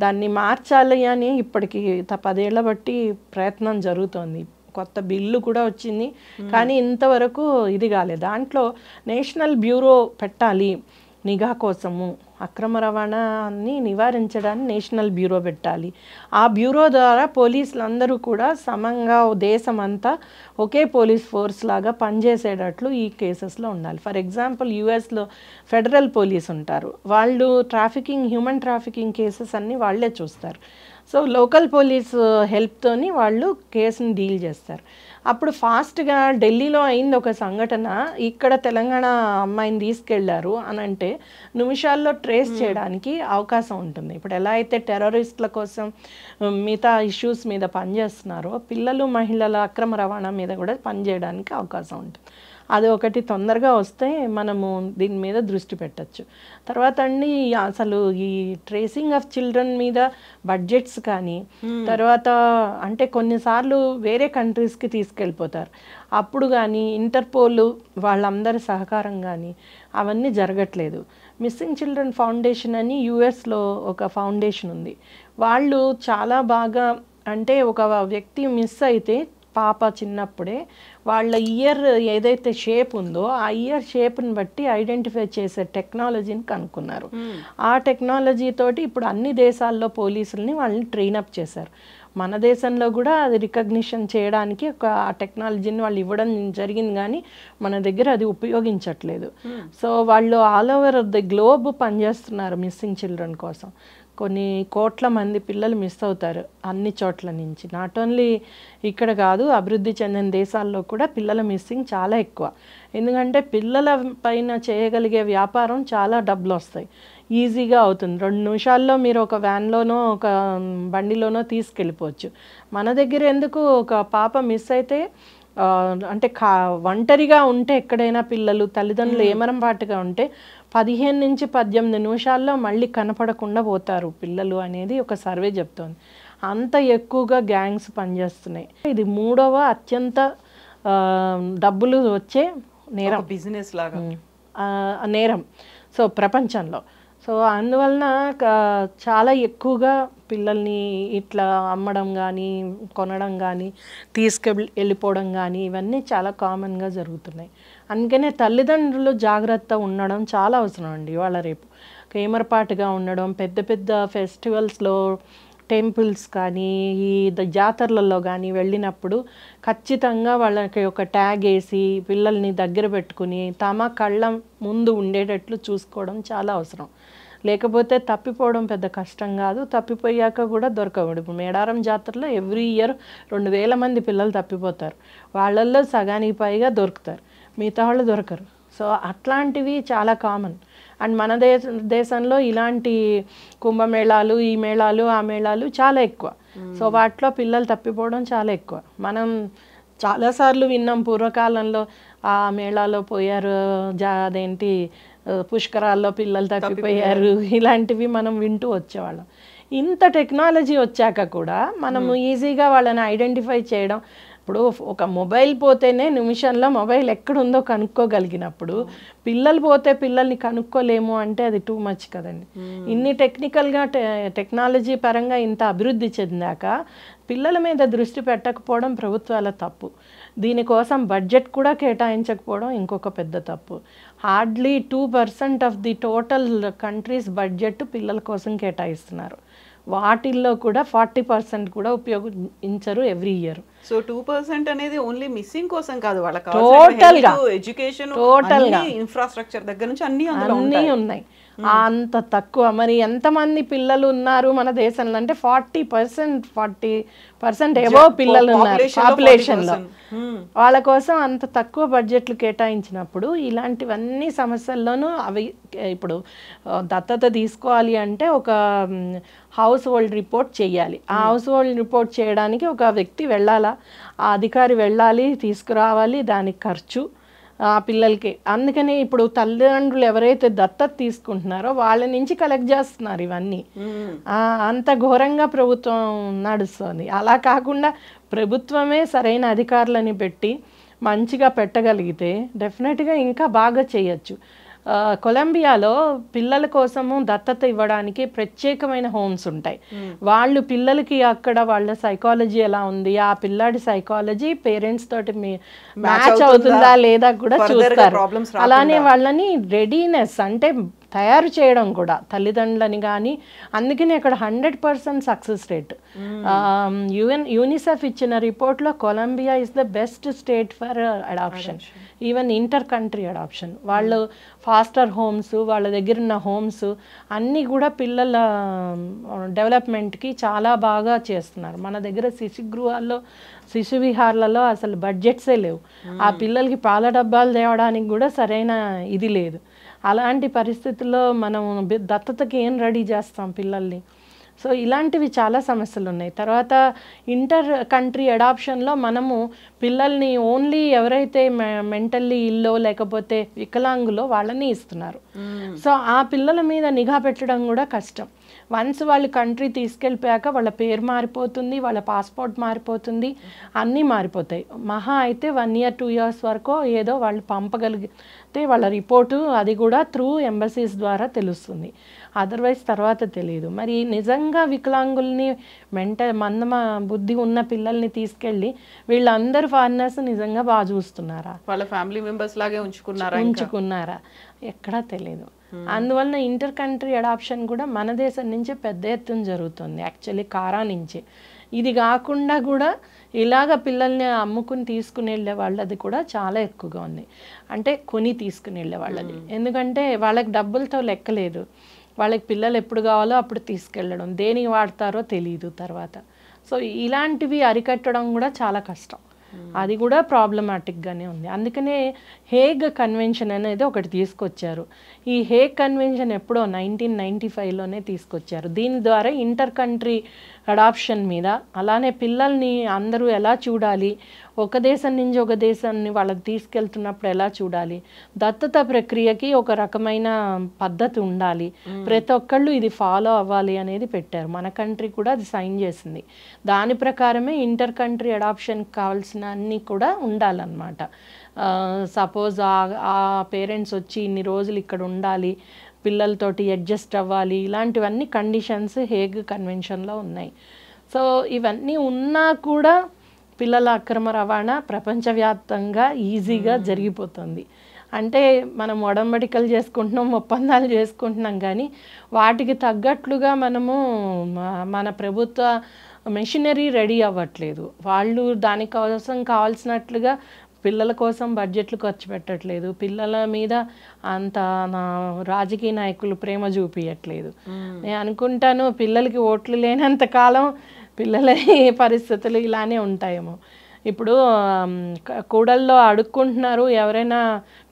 దాన్ని మార్చాలి అని ఇప్పటికి 10 ఏళ్ల బట్టి ప్రయత్నం జరుగుతోంది. కొత్త బిల్లు కూడా వచ్చింది కానీ ఇంతవరకు ఇది కాలేదు. దాంట్లో నేషనల్ బ్యూరో పెట్టాలి నిఘా కోసము. అక్రమ రవాణాన్ని నివారించడానికి నేషనల్ బ్యూరో పెట్టాలి. ఆ బ్యూరో ద్వారా పోలీసులు అందరూ కూడా సమంగా దేశమంతా ఒకే పోలీస్ ఫోర్స్ లాగా పనిచేసేటట్లు ఈ కేసెస్లో ఉండాలి. ఫర్ ఎగ్జాంపుల్ US లో ఫెడరల్ పోలీస్ ఉంటారు. వాళ్ళు హ్యూమన్ ట్రాఫికింగ్ కేసెస్ అన్నీ వాళ్ళే చూస్తారు. సో లోకల్ పోలీస్ హెల్ప్తోని వాళ్ళు కేసుని డీల్ చేస్తారు. అప్పుడు ఫాస్ట్గా ఢిల్లీలో అయింది ఒక సంఘటన, ఇక్కడ తెలంగాణ అమ్మాయిని తీసుకెళ్లారు అని అంటే నిమిషాల్లో ట్రేస్ చేయడానికి అవకాశం ఉంటుంది. ఇప్పుడు ఎలా అయితే టెర్రరిస్టుల కోసం మిగతా ఇష్యూస్ మీద పనిచేస్తున్నారో పిల్లలు మహిళల అక్రమ రవాణా మీద కూడా పనిచేయడానికి అవకాశం ఉంటుంది. అది ఒకటి తొందరగా వస్తే మనము దీని మీద దృష్టి పెట్టచ్చు. తర్వాత అండి అసలు ఈ ట్రేసింగ్ ఆఫ్ చిల్డ్రన్ మీద బడ్జెట్స్ కానీ తర్వాత అంటే కొన్నిసార్లు వేరే కంట్రీస్కి తీసుకెళ్ళిపోతారు. అప్పుడు కానీ ఇంటర్పోల్ వాళ్ళందరి సహకారం కానీ అవన్నీ జరగట్లేదు. మిస్సింగ్ చిల్డ్రన్ ఫౌండేషన్ అని US లో ఒక ఫౌండేషన్ ఉంది. వాళ్ళు చాలా బాగా అంటే ఒక వ్యక్తి మిస్ అయితే పాప చిన్నప్పుడే వాళ్ళ ఇయర్ ఏదైతే షేప్ ఉందో ఆ ఇయర్ షేప్ని బట్టి ఐడెంటిఫై చేసే టెక్నాలజీని కనుక్కున్నారు. ఆ టెక్నాలజీ తోటి ఇప్పుడు అన్ని దేశాల్లో పోలీసుల్ని వాళ్ళని ట్రైనప్ చేశారు. మన దేశంలో కూడా అది రికగ్నిషన్ చేయడానికి ఒక ఆ టెక్నాలజీని వాళ్ళు ఇవ్వడం జరిగింది కానీ మన దగ్గర అది ఉపయోగించట్లేదు. సో వాళ్ళు ఆల్ ఓవర్ ది గ్లోబ్ పనిచేస్తున్నారు మిస్సింగ్ చిల్డ్రన్ కోసం. కొన్ని కోట్ల మంది పిల్లలు మిస్ అవుతారు అన్ని చోట్ల నుంచి. నాట్ ఓన్లీ ఇక్కడ కాదు, అభివృద్ధి చెందిన దేశాల్లో కూడా పిల్లల మిస్సింగ్ చాలా ఎక్కువ. ఎందుకంటే పిల్లల పైన చేయగలిగే వ్యాపారం చాలా డబ్బులు వస్తాయి, ఈజీగా అవుతుంది. 2 నిమిషాల్లో మీరు ఒక వ్యాన్లోనో ఒక బండిలోనో తీసుకెళ్ళిపోవచ్చు. మన దగ్గర ఎందుకు ఒక పాప మిస్ అయితే అంటే ఒంటరిగా ఉంటే ఎక్కడైనా పిల్లలు తల్లిదండ్రులు ఏమరంపాటుగా ఉంటే 15 నుంచి 18 నిమిషాల్లో మళ్ళీ కనపడకుండా పోతారు పిల్లలు అనేది ఒక సర్వే చెప్తోంది. అంత ఎక్కువగా గ్యాంగ్స్ పనిచేస్తున్నాయి. ఇది 3వ అత్యంత డబ్బులు వచ్చే నేరం, బిజినెస్ లాగా నేరం సో ప్రపంచంలో. సో అందువలన చాలా ఎక్కువగా పిల్లల్ని ఇట్లా అమ్మడం కానీ కొనడం కానీ వెళ్ళిపోవడం కానీ ఇవన్నీ చాలా కామన్గా జరుగుతున్నాయి. అందుకనే తల్లిదండ్రులు జాగ్రత్త ఉండడం చాలా అవసరం అండి ఇవాళ రేపు. కేమరపాటుగా ఉండడం, పెద్ద పెద్ద ఫెస్టివల్స్లో టెంపుల్స్ కానీ ఈ జాతరలలో కానీ వెళ్ళినప్పుడు ఖచ్చితంగా వాళ్ళకి ఒక ట్యాగ్ వేసి పిల్లల్ని దగ్గర పెట్టుకుని తమ కళ్ళ ముందు ఉండేటట్లు చూసుకోవడం చాలా అవసరం. లేకపోతే తప్పిపోవడం పెద్ద కష్టం కాదు, తప్పిపోయాక కూడా దొరకవు. ఇప్పుడు మేడారం జాతరలో ఎవ్రీ ఇయర్ 2000 మంది పిల్లలు తప్పిపోతారు, వాళ్ళల్లో సగానికి పైగా దొరుకుతారు, మిగతా వాళ్ళు దొరకరు. సో అట్లాంటివి చాలా కామన్. అండ్ మన దేశంలో ఇలాంటి కుంభమేళాలు, ఈ మేళాలు, ఆ మేళాలు చాలా ఎక్కువ. సో వాటిలో పిల్లలు తప్పిపోవడం చాలా ఎక్కువ. మనం చాలాసార్లు విన్నాం పూర్వకాలంలో ఆ మేళాలో పోయారు, అదేంటి పుష్కరాల్లో పిల్లలు తప్పిపోయారు, ఇలాంటివి మనం వింటూ వచ్చేవాళ్ళం. ఇంత టెక్నాలజీ వచ్చాక కూడా మనము ఈజీగా వాళ్ళని ఐడెంటిఫై చేయడం, ఇప్పుడు ఒక మొబైల్ పోతేనే నిమిషంలో మొబైల్ ఎక్కడుందో కనుక్కోగలిగినప్పుడు పిల్లలు పోతే పిల్లల్ని కనుక్కోలేము అంటే అది టూ మచ్ కదండి. ఇన్ని టెక్నికల్గా టెక్నాలజీ పరంగా ఇంత అభివృద్ధి చెందాక పిల్లల మీద దృష్టి పెట్టకపోవడం ప్రభుత్వాల తప్పు. దీనికోసం బడ్జెట్ కూడా కేటాయించకపోవడం ఇంకొక పెద్ద తప్పు. Hardly 2% of the total countries budget పిల్లల కోసం కేటాయిస్తున్నారు. వాటిల్లో కూడా 40% కూడా ఉపయోగించరు ఎవ్రీ ఇయర్. సో 2% అనేది ఓన్లీ మిస్సింగ్ కోసం కాదు, వాళ్ళకి టోటల్ గా ఎడ్యుకేషన్, టోటల్ గా ఇన్ఫ్రాస్ట్రక్చర్ దగ్గర నుంచి అన్ని ఉన్నాయి. అంత తక్కువ. మరి ఎంతమంది పిల్లలు ఉన్నారు మన దేశంలో అంటే 40% ఎబోవ్ పిల్లలు ఉన్నారు పాపులేషన్లో. వాళ్ళ కోసం అంత తక్కువ బడ్జెట్లు కేటాయించినప్పుడు ఇలాంటివన్నీ సమస్యల్లోనూ అవి ఇప్పుడు దత్తత తీసుకోవాలి అంటే ఒక హౌస్ హోల్డ్ రిపోర్ట్ చేయాలి. ఆ హౌస్ హోల్డ్ రిపోర్ట్ చేయడానికి ఒక వ్యక్తి వెళ్ళాలా, ఆ అధికారి వెళ్ళాలి, తీసుకురావాలి, దానికి ఖర్చు ఆ పిల్లలకి. అందుకని ఇప్పుడు తల్లిదండ్రులు ఎవరైతే దత్తత తీసుకుంటున్నారో వాళ్ళ నుంచి కలెక్ట్ చేస్తున్నారు ఇవన్నీ. అంత ఘోరంగా ప్రభుత్వం నడుస్తుంది. అలా కాకుండా ప్రభుత్వమే సరైన అధికారులని పెట్టి మంచిగా పెట్టగలిగితే డెఫినెట్గా ఇంకా బాగా చేయొచ్చు. కొలంబియాలో పిల్లల కోసము దత్తత ఇవ్వడానికి ప్రత్యేకమైన హోమ్స్ ఉంటాయి. వాళ్ళు పిల్లలకి అక్కడ వాళ్ళ సైకాలజీ ఎలా ఉంది, ఆ పిల్లాడి సైకాలజీ పేరెంట్స్ తోటి మ్యాచ్ అవుతుందా లేదా కూడా చూస్తారు. అలానే వాళ్ళని రెడీనెస్ అంటే తయారు చేయడం కూడా తల్లిదండ్రులని కానీ. అందుకని అక్కడ 100% సక్సెస్ రేట్. యూనిసెఫ్ ఇచ్చిన రిపోర్ట్లో Colombia is the best state for adoption, even inter country adoption. వాళ్ళు ఫాస్టర్ హోమ్స్, వాళ్ళ దగ్గర ఉన్న హోమ్స్ అన్నీ కూడా పిల్లల డెవలప్మెంట్కి చాలా బాగా చేస్తున్నారు. మన దగ్గర శిశుగృహాల్లో, శిశు విహార్లలో అసలు బడ్జెట్సే లేవు. ఆ పిల్లలకి పాల డబ్బాలు తేవడానికి కూడా సరైన ఇది లేదు. అలాంటి పరిస్థితుల్లో మనం దత్తతకి ఏం రెడీ చేస్తాం పిల్లల్ని? సో ఇలాంటివి చాలా సమస్యలు ఉన్నాయి. తర్వాత ఇంటర్ కంట్రీ అడాప్షన్లో మనము పిల్లల్ని ఓన్లీ ఎవరైతే మెంటల్లీ ఇల్లో లేకపోతే వికలాంగులో వాళ్ళని ఇస్తున్నారు. సో ఆ పిల్లల మీద నిఘా పెట్టడం కూడా కష్టం. వన్స్ వాళ్ళు కంట్రీ తీసుకెళ్ళిపోయాక వాళ్ళ పేరు మారిపోతుంది, వాళ్ళ పాస్పోర్ట్ మారిపోతుంది, అన్నీ మారిపోతాయి. మహా అయితే 1 year 2 years వరకు ఏదో వాళ్ళు పంపగలిగితే వాళ్ళ రిపోర్టు, అది కూడా త్రూ ఎంబసీస్ ద్వారా తెలుస్తుంది. అదర్వైజ్ తర్వాత తెలియదు. మరి నిజంగా వికలాంగుల్ని మందమ బుద్ధి ఉన్న పిల్లల్ని వీళ్ళందరూ ఫారినర్స్ నిజంగా బాగా చూస్తున్నారా, వాళ్ళ ఫ్యామిలీ మెంబర్స్ లాగే ఉంచుకున్నారా ఎక్కడా తెలియదు. అందువలన ఇంటర్ కంట్రీ అడాప్షన్ కూడా మన దేశం నుంచే పెద్ద ఎత్తున జరుగుతుంది, యాక్చువల్లీ కారా నుంచి. ఇది కాకుండా కూడా ఇలాగ పిల్లల్ని అమ్ముకుని తీసుకుని వెళ్ళే వాళ్ళది కూడా చాలా ఎక్కువగా ఉంది. అంటే కొని తీసుకుని వెళ్ళే వాళ్ళది. ఎందుకంటే వాళ్ళకి డబ్బులతో లెక్కలేదు. వాళ్ళకి పిల్లలు ఎప్పుడు కావాలో అప్పుడు తీసుకెళ్ళడం, దేనికి వాడతారో తెలియదు తర్వాత. సో ఇలాంటివి అరికట్టడం కూడా చాలా కష్టం. అది కూడా ప్రాబ్లమాటిక్గానే ఉంది. అందుకనే హేగ్ కన్వెన్షన్ అనేది ఒకటి తీసుకొచ్చారు. ఈ హేగ్ కన్వెన్షన్ ఎప్పుడో 1995లోనే తీసుకొచ్చారు. దీని ద్వారా ఇంటర్ కంట్రీ అడాప్షన్ మీద, అలానే పిల్లల్ని అందరూ ఎలా చూడాలి, ఒక దేశం నుంచి ఒక దేశాన్ని వాళ్ళకి తీసుకెళ్తున్నప్పుడు ఎలా చూడాలి, దత్తత ప్రక్రియకి ఒక రకమైన పద్ధతి ఉండాలి, ప్రతి ఒక్కళ్ళు ఇది ఫాలో అవ్వాలి అనేది పెట్టారు. మన కంట్రీ కూడా అది సైన్ చేసింది. దాని ప్రకారమే ఇంటర్ కంట్రీ అడాప్షన్కి కావాల్సిన అన్నీ కూడా ఉండాలన్నమాట. సపోజ్ ఆ పేరెంట్స్ వచ్చి ఇన్ని రోజులు ఇక్కడ ఉండాలి, పిల్లలతోటి అడ్జస్ట్ అవ్వాలి, ఇలాంటివన్నీ కండిషన్స్ హేగ్ కన్వెన్షన్లో ఉన్నాయి. సో ఇవన్నీ ఉన్నా కూడా పిల్లల అక్రమ రవాణా ప్రపంచవ్యాప్తంగా ఈజీగా జరిగిపోతుంది. అంటే మనం ఒడంబడికలు చేసుకుంటున్నాం, ఒప్పందాలు చేసుకుంటున్నాం, కానీ వాటికి తగ్గట్లుగా మనము మన ప్రభుత్వ మెషినరీ రెడీ అవ్వట్లేదు. వాళ్ళు దానికోసం కావాల్సినట్లుగా పిల్లల కోసం బడ్జెట్లు ఖర్చు పెట్టట్లేదు, పిల్లల మీద అంత రాజకీయ నాయకులు ప్రేమ చూపించట్లేదు. నేను అనుకుంటాను పిల్లలకి ఓట్లు లేనంత కాలం పిల్లల పరిస్థితులు ఇలానే ఉంటాయేమో. ఇప్పుడు కూడల్లో అడుక్కుంటున్నారు, ఎవరైనా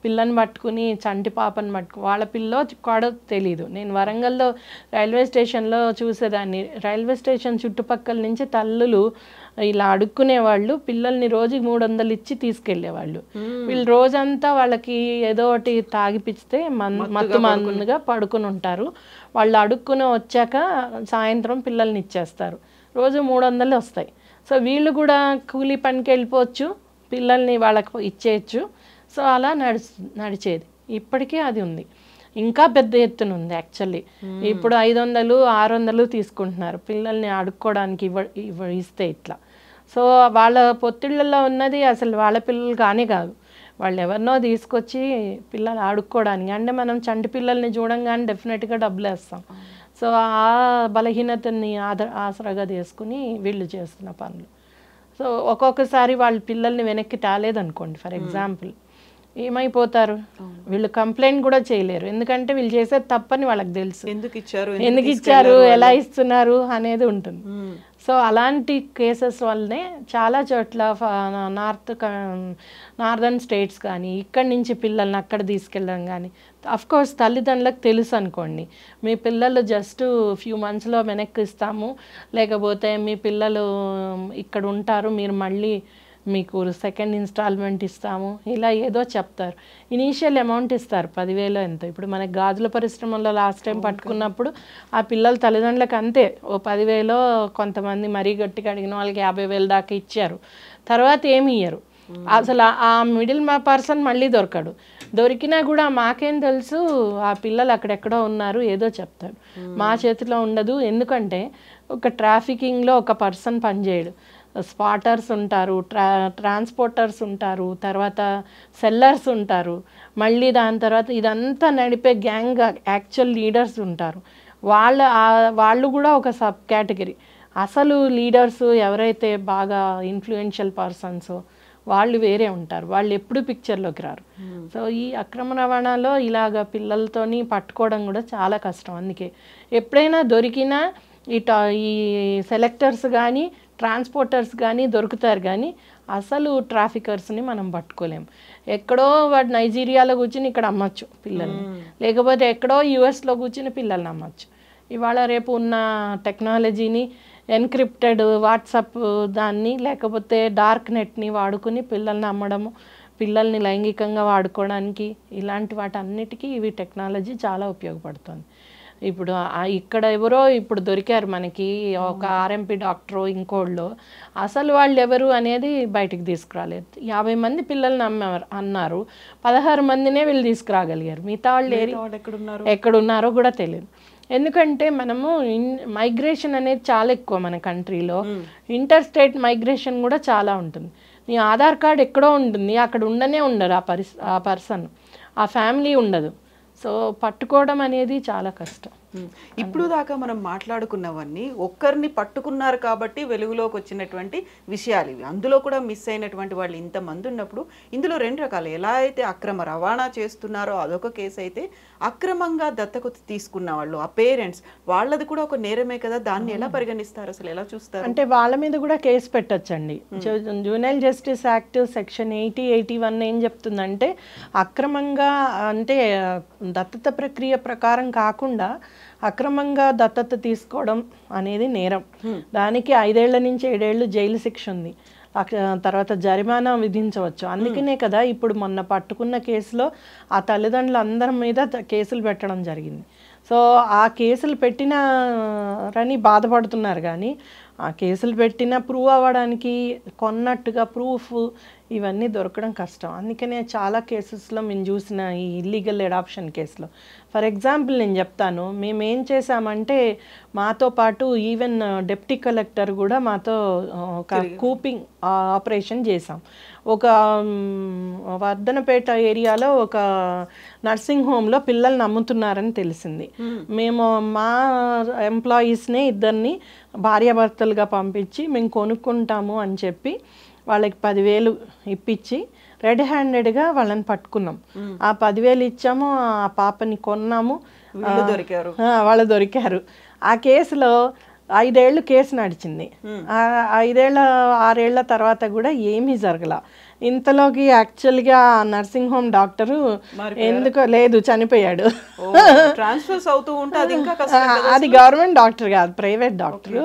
పిల్లని పట్టుకుని చంటి పాపని వాళ్ళ పిల్లో కాడో తెలీదు. నేను వరంగల్లో రైల్వే స్టేషన్లో చూసేదాన్ని. రైల్వే స్టేషన్ చుట్టుపక్కల నుంచి తల్లులు ఇలా అడుక్కునే వాళ్ళు పిల్లల్ని రోజుకి 300 ఇచ్చి తీసుకెళ్లేవాళ్ళు. వీళ్ళు రోజంతా వాళ్ళకి ఏదో ఒకటి తాగిపిస్తే మత్తు మందుగా పడుకుని ఉంటారు. వాళ్ళు అడుక్కుని వచ్చాక సాయంత్రం పిల్లల్ని ఇచ్చేస్తారు. రోజు 300 వస్తాయి. సో వీళ్ళు కూడా కూలీ పనికి వెళ్ళిపోవచ్చు, పిల్లల్ని వాళ్ళకి ఇచ్చేయచ్చు. సో అలా నడిచేది. ఇప్పటికీ అది ఉంది, ఇంకా పెద్ద ఎత్తున ఉంది యాక్చువల్లీ. ఇప్పుడు 500, 600 తీసుకుంటున్నారు పిల్లల్ని ఆడుకోవడానికి ఇస్తే ఇట్లా. సో వాళ్ళ పొత్తిళ్ళల్లో ఉన్నది అసలు వాళ్ళ పిల్లలు కానే కాదు, వాళ్ళు ఎవరినో తీసుకొచ్చి పిల్లలు ఆడుకోవడానికి. అంటే మనం చంటి పిల్లల్ని చూడంగానే డెఫినెట్గా డబ్బులు వేస్తాం. సో ఆ బలహీనతని ఆసరాగా తీసుకుని వీళ్ళు చేస్తున్న పనులు. సో ఒక్కొక్కసారి వాళ్ళ పిల్లల్ని వెనక్కి తేలేదనుకోండి, ఫర్ ఎగ్జాంపుల్, ఏమైపోతారు, వీళ్ళు కంప్లైంట్ కూడా చేయలేరు. ఎందుకంటే వీళ్ళు చేసేది తప్పని వాళ్ళకి తెలుసు. ఎందుకు ఇచ్చారు, ఎలా ఇస్తున్నారు అనేది ఉంటుంది. సో అలాంటి కేసెస్ వల్లనే చాలా చోట్ల నార్దర్న్ స్టేట్స్ కానీ ఇక్కడి నుంచి పిల్లల్ని అక్కడ తీసుకెళ్ళడం కానీ, అఫ్కోర్స్ తల్లిదండ్రులకు తెలుసు అనుకోండి, మీ పిల్లలు జస్ట్ ఫ్యూ మంత్స్లో వెనక్కి ఇస్తాము, లేకపోతే మీ పిల్లలు ఇక్కడ ఉంటారు, మీరు మళ్ళీ మీకు సెకండ్ ఇన్స్టాల్మెంట్ ఇస్తాము, ఇలా ఏదో చెప్తారు. ఇనీషియల్ అమౌంట్ ఇస్తారు, 10,000 ఎంతో. ఇప్పుడు మనకి గాజుల పరిశ్రమలో లాస్ట్ టైం పట్టుకున్నప్పుడు ఆ పిల్లల తల్లిదండ్రులకు అంతే, ఓ 10,000, కొంతమంది మరీ గట్టిగా అడిగిన వాళ్ళకి 50,000 దాకా ఇచ్చారు. తర్వాత ఏమి ఇయ్యరు అసలు. ఆ మిడిల్ పర్సన్ మళ్ళీ దొరకడు. దొరికినా కూడా మాకేం తెలుసు, ఆ పిల్లలు అక్కడెక్కడో ఉన్నారు, ఏదో చెప్తాడు. మా చేతిలో ఉండదు. ఎందుకంటే ఒక ట్రాఫికింగ్లో ఒక పర్సన్ పనిచేయడు, స్పాటర్స్ ఉంటారు, ట్రాన్స్పోర్టర్స్ ఉంటారు, తర్వాత సెల్లర్స్ ఉంటారు, మళ్ళీ దాని తర్వాత ఇదంతా నడిపే గ్యాంగ్ యాక్చువల్ లీడర్స్ ఉంటారు. వాళ్ళు కూడా ఒక సబ్ కేటగిరీ. అసలు లీడర్స్ ఎవరైతే బాగా ఇన్ఫ్లుయెన్షియల్ పర్సన్స్ వాళ్ళు వేరే ఉంటారు, వాళ్ళు ఎప్పుడు పిక్చర్లోకి రారు. సో ఈ అక్రమ రవాణాలో ఇలాగ పిల్లలతోని పట్టుకోవడం కూడా చాలా కష్టం. అందుకే ఎప్పుడైనా దొరికినా ఈ సెలెక్టర్స్ కానీ ట్రాన్స్పోర్టర్స్ కానీ దొరుకుతారు, కానీ అసలు ట్రాఫికర్స్ని మనం పట్టుకోలేం. ఎక్కడో వాడు నైజీరియాలో కూర్చుని ఇక్కడ అమ్మచ్చు పిల్లల్ని, లేకపోతే ఎక్కడో యుఎస్లో కూర్చుని పిల్లల్ని అమ్మచ్చు. ఇవాళ రేపు ఉన్న టెక్నాలజీని, ఎన్క్రిప్టెడ్ వాట్సాప్ దాన్ని, లేకపోతే డార్క్ నెట్ని వాడుకుని పిల్లల్ని అమ్మడము, పిల్లల్ని లైంగికంగా వాడుకోవడానికి, ఇలాంటి వాటన్నిటికీ ఇవి టెక్నాలజీ చాలా ఉపయోగపడుతుంది. ఇప్పుడు ఇక్కడ ఎవరో ఇప్పుడు దొరికారు మనకి, ఒక ఆర్ఎంపీ డాక్టరు ఇంకోళ్ళు, అసలు వాళ్ళు ఎవరు అనేది బయటికి తీసుకురాలేదు. 50 మంది పిల్లల్ని అన్నారు, 16 మందినే వీళ్ళు తీసుకురాగలిగారు. మిగతా వాళ్ళు ఎక్కడున్నారో కూడా తెలియదు. ఎందుకంటే మనము మైగ్రేషన్ అనేది చాలా ఎక్కువ మన కంట్రీలో. ఇంటర్ స్టేట్ మైగ్రేషన్ కూడా చాలా ఉంటుంది. నీ ఆధార్ కార్డ్ ఎక్కడో ఉంటుంది, అక్కడ ఉండరు ఆ పర్సన్, ఆ ఫ్యామిలీ ఉండదు. సో పట్టుకోవడం అనేది చాలా కష్టం. ఇప్పుడు దాకా మనం మాట్లాడుకున్నవన్నీ ఒక్కరిని పట్టుకున్నారు కాబట్టి వెలుగులోకి వచ్చినటువంటి విషయాలు ఇవి. అందులో కూడా మిస్ అయినటువంటి వాళ్ళు ఇంతమంది ఉన్నప్పుడు ఇందులో 2 రకాలు. ఎలా అయితే అక్రమ రవాణా చేస్తున్నారో అదొక కేసు అయితే, అక్రమంగా దత్తత తీసుకున్న వాళ్ళు, ఆ పేరెంట్స్, వాళ్ళది కూడా ఒక నేరమే కదా. దాన్ని ఎలా పరిగణిస్తారు, అసలు ఎలా చూస్తారు? అంటే వాళ్ళ మీద కూడా కేసు పెట్టచ్చండి. జూనైల్ జస్టిస్ యాక్ట్ సెక్షన్ 80, 81 ఏం చెప్తుందంటే, అక్రమంగా అంటే దత్తత ప్రక్రియ ప్రకారం కాకుండా అక్రమంగా దత్తత తీసుకోవడం అనేది నేరం. దానికి 5 ఏళ్ల నుంచి 7 ఏళ్ళు జైలు శిక్ష ఉంది, తర్వాత జరిమానా విధించవచ్చు. అందుకనే కదా ఇప్పుడు మొన్న పట్టుకున్న కేసులో ఆ తల్లిదండ్రులు అందరి మీద కేసులు పెట్టడం జరిగింది. సో ఆ కేసులు పెట్టినారని బాధపడుతున్నారు, కానీ ఆ కేసులు పెట్టిన ప్రూవ్ అవ్వడానికి కొన్నట్టుగా ప్రూఫ్ ఇవన్నీ దొరకడం కష్టం. అందుకనే చాలా కేసెస్లో మేము చూసిన ఈ ఇల్లీగల్ అడాప్షన్ కేసులో, ఫర్ ఎగ్జాంపుల్ నేను చెప్తాను, మేము ఏం చేసామంటే మాతో పాటు ఈవెన్ డిప్యూటీ కలెక్టర్ కూడా మాతో ఒక కూపింగ్ ఆపరేషన్ చేసాం. ఒక వర్ధనపేట ఏరియాలో ఒక నర్సింగ్ హోమ్లో పిల్లల్ని అమ్ముతున్నారని తెలిసింది. మేము మా ఎంప్లాయీస్నే ఇద్దరిని భార్యాభర్తలుగా పంపించి మేము కొనుక్కుంటాము అని చెప్పి వాళ్ళకి 10,000 ఇప్పించి రెడ్ హ్యాండెడ్గా వాళ్ళని పట్టుకున్నాం. ఆ 10,000 ఇచ్చాము, ఆ పాపని కొన్నాము, వాళ్ళు దొరికారు. ఆ కేసులో 5 ఏళ్ళు కేసు నడిచింది. 5 ఏళ్ళ 6 ఏళ్ల తర్వాత కూడా ఏమీ జరగల. ఇంతలోకి యాక్చువల్గా నర్సింగ్ హోమ్ డాక్టరు ఎందుకో లేదు చనిపోయాడు. అది గవర్నమెంట్ డాక్టర్ కాదు, ప్రైవేట్ డాక్టరు.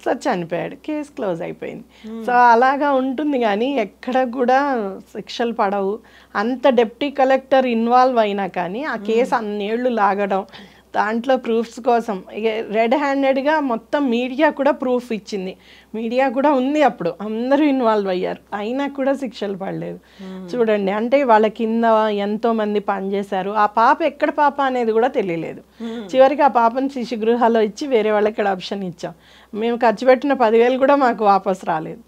సో చనిపోయాడు, కేసు క్లోజ్ అయిపోయింది. సో అలాగా ఉంటుంది కానీ ఎక్కడ కూడా శిక్షలు పడవు. అంత డిప్యూటీ కలెక్టర్ ఇన్వాల్వ్ అయినా కానీ ఆ కేసు అన్నేళ్ళు లాగడం, దాంట్లో ప్రూఫ్స్ కోసం రెడ్ హ్యాండెడ్గా మొత్తం మీడియా కూడా ప్రూఫ్ ఇచ్చింది. మీడియా కూడా ఉంది, అప్పుడు అందరూ ఇన్వాల్వ్ అయ్యారు, అయినా కూడా శిక్షలు పడలేదు. చూడండి, అంటే వాళ్ళ కింద ఎంతో మంది పనిచేశారు. ఆ పాప ఎక్కడ పాప అనేది కూడా తెలియలేదు. చివరికి ఆ పాపను శిశు గృహాలో ఇచ్చి వేరే వాళ్ళకి అడాప్షన్ ఇచ్చాం. మేము ఖర్చు పెట్టిన 10,000 కూడా మాకు వాపస్ రాలేదు.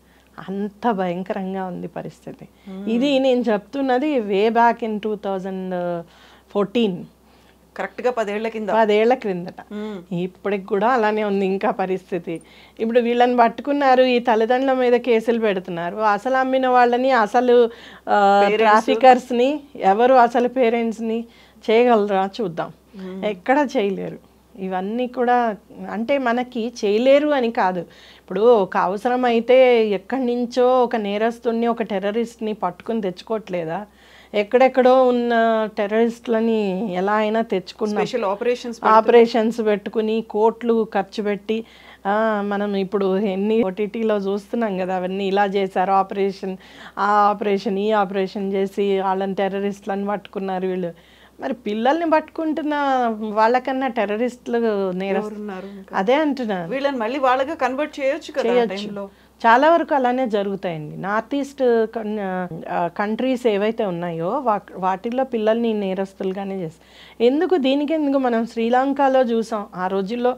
అంత భయంకరంగా ఉంది పరిస్థితి. ఇది నేను చెప్తున్నది వే బ్యాక్ ఇన్ 2014, కరెక్ట్గా 10 ఏళ్ల క్రిందట. ఇప్పటికి కూడా అలానే ఉంది ఇంకా పరిస్థితి. ఇప్పుడు వీళ్ళని పట్టుకున్నారు, ఈ తల్లిదండ్రుల మీద కేసులు పెడుతున్నారు. అసలు అమ్మిన వాళ్ళని, అసలు ట్రాఫికర్స్ని, ఎవరు అసలు పేరెంట్స్ని చేయగలరా చూద్దాం. ఎక్కడ చేయలేరు. ఇవన్నీ కూడా అంటే మనకి చేయలేరు అని కాదు, ఇప్పుడు ఒక అవసరం అయితే ఎక్కడి నుంచో ఒక నేరస్తుని, ఒక టెర్రరిస్ట్ని పట్టుకుని తెచ్చుకోవట్లేదా? ఎక్కడెక్కడో ఉన్న టెర్రరిస్టులని ఎలా అయినా తెచ్చుకున్నాం. ఆపరేషన్స్ పెట్టుకుని కోట్లు ఖర్చు పెట్టి మనం ఇప్పుడు ఎన్ని ఓటీటీలో చూస్తున్నాం కదా, అవన్నీ ఇలా చేశారు, ఆపరేషన్, ఆ ఆపరేషన్, ఈ ఆపరేషన్ చేసి వాళ్ళని టెర్రరిస్టులను పట్టుకున్నారు వీళ్ళు. మరి పిల్లల్ని పట్టుకుంటున్న వాళ్ళకన్నా టెర్రరిస్టులు నేరస్తున్నారు. అదే అంటున్నారు, వీళ్ళని మళ్ళీ వాళ్ళగా కన్వర్ట్ చేయొచ్చు కదా. చాలా వరకు అలానే జరుగుతాయండి. నార్త్ ఈస్ట్ కంట్రీస్ ఏవైతే ఉన్నాయో వాటిల్లో పిల్లల్ని నేరస్తులుగానే చేస్తారు. ఎందుకు మనం శ్రీలంకలో చూసాం, ఆ రోజుల్లో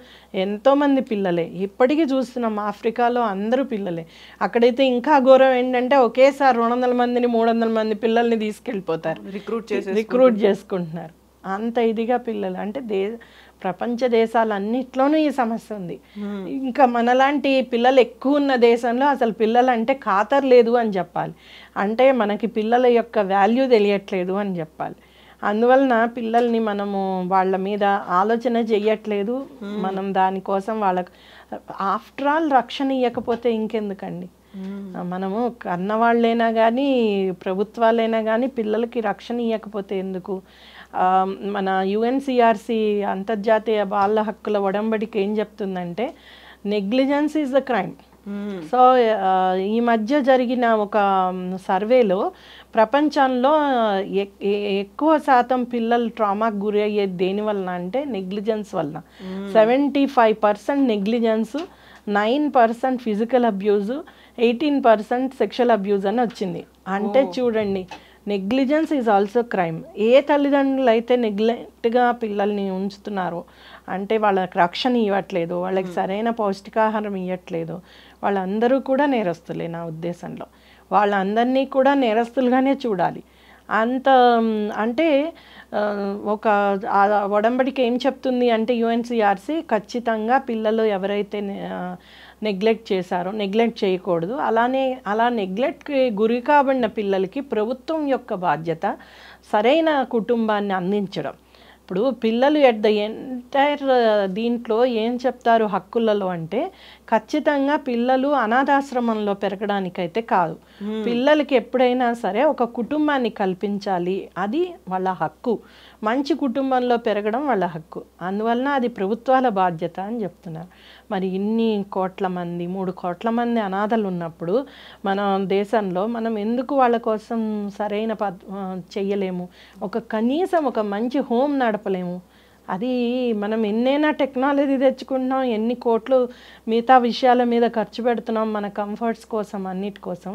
ఎంతోమంది పిల్లలే, ఇప్పటికీ చూస్తున్నాం ఆఫ్రికాలో అందరూ పిల్లలే. అక్కడైతే ఇంకా ఘోరం ఏంటంటే ఒకేసారి 200 మందిని 300 మంది పిల్లల్ని తీసుకెళ్ళిపోతారు, రిక్రూట్ చేసుకుంటున్నారు. అంత ఇదిగా పిల్లలు అంటే ప్రపంచ దేశాలన్నిట్లోనూ ఈ సమస్య ఉంది. ఇంకా మనలాంటి పిల్లలు ఎక్కువ ఉన్న దేశంలో అసలు పిల్లలు అంటే ఖాతరు లేదు అని చెప్పాలి. అంటే మనకి పిల్లల యొక్క వాల్యూ తెలియట్లేదు అని చెప్పాలి. అందువలన పిల్లల్ని మనము వాళ్ళ మీద ఆలోచన చెయ్యట్లేదు. మనం దానికోసం వాళ్ళకు ఆఫ్టర్ ఆల్ రక్షణ ఇవ్వకపోతే ఇంకెందుకండి. మనము కన్నవాళ్ళైనా కానీ ప్రభుత్వాలైనా కానీ పిల్లలకి రక్షణ ఇవ్వకపోతే ఎందుకు? మన యుఎన్సిఆర్సి అంతర్జాతీయ బాల హక్కుల ఒడంబడిక ఏం చెప్తుందంటే negligence is the crime. So ఈ మధ్య జరిగిన ఒక సర్వేలో ప్రపంచంలో ఎక్కువ శాతం పిల్లలు ట్రామాకు గురి అయ్యేది దేని వలన అంటే నెగ్లిజెన్స్ వలన. 75% negligence, 9% physical abuse, 18% sexual abuse అని వచ్చింది. అంటే చూడండి, నెగ్లిజెన్స్ ఈజ్ ఆల్సో క్రైమ్. ఏ తల్లిదండ్రులు అయితే నెగ్లెక్ట్గా పిల్లల్ని ఉంచుతున్నారో, అంటే వాళ్ళకి రక్షణ ఇవ్వట్లేదు, వాళ్ళకి సరైన పౌష్టికాహారం ఇవ్వట్లేదు, వాళ్ళందరూ కూడా నేరస్తులే నా ఉద్దేశంలో. వాళ్ళందరినీ కూడా నేరస్తులుగానే చూడాలి. అంత అంటే ఒక ఒడంబడిక ఏం చెప్తుంది అంటే యుఎన్సిఆర్సి ఖచ్చితంగా పిల్లలు ఎవరైతే నెగ్లెక్ట్ చేశారో, నెగ్లెక్ట్ చేయకూడదు. అలా నెగ్లెక్ట్కి గురి కాబడిన పిల్లలకి ప్రభుత్వం యొక్క బాధ్యత సరైన కుటుంబాన్ని అందించడం. ఇప్పుడు పిల్లలు ఎట్ ద ఎంటైర్ దీంట్లో ఏం చెప్తారు హక్కులలో అంటే ఖచ్చితంగా పిల్లలు అనాథాశ్రమంలో పెరగడానికైతే కాదు, పిల్లలకి ఎప్పుడైనా సరే ఒక కుటుంబాన్ని కల్పించాలి, అది వాళ్ళ హక్కు. మంచి కుటుంబంలో పెరగడం వాళ్ళ హక్కు, అందువలన అది ప్రభుత్వాల బాధ్యత అని చెప్తున్నారు. మరి ఇన్ని కోట్ల మంది 3 కోట్ల మంది అనాథలు ఉన్నప్పుడు మన దేశంలో మనం ఎందుకు వాళ్ళ కోసం సరైన చెయ్యలేము? కనీసం ఒక మంచి హోమ్ నడపలేము? అది మనం ఎన్నైనా టెక్నాలజీ తెచ్చుకుంటున్నాం, ఎన్ని కోట్లు మిగతా విషయాల మీద ఖర్చు పెడుతున్నాం మన కంఫర్ట్స్ కోసం, అన్నిటి కోసం.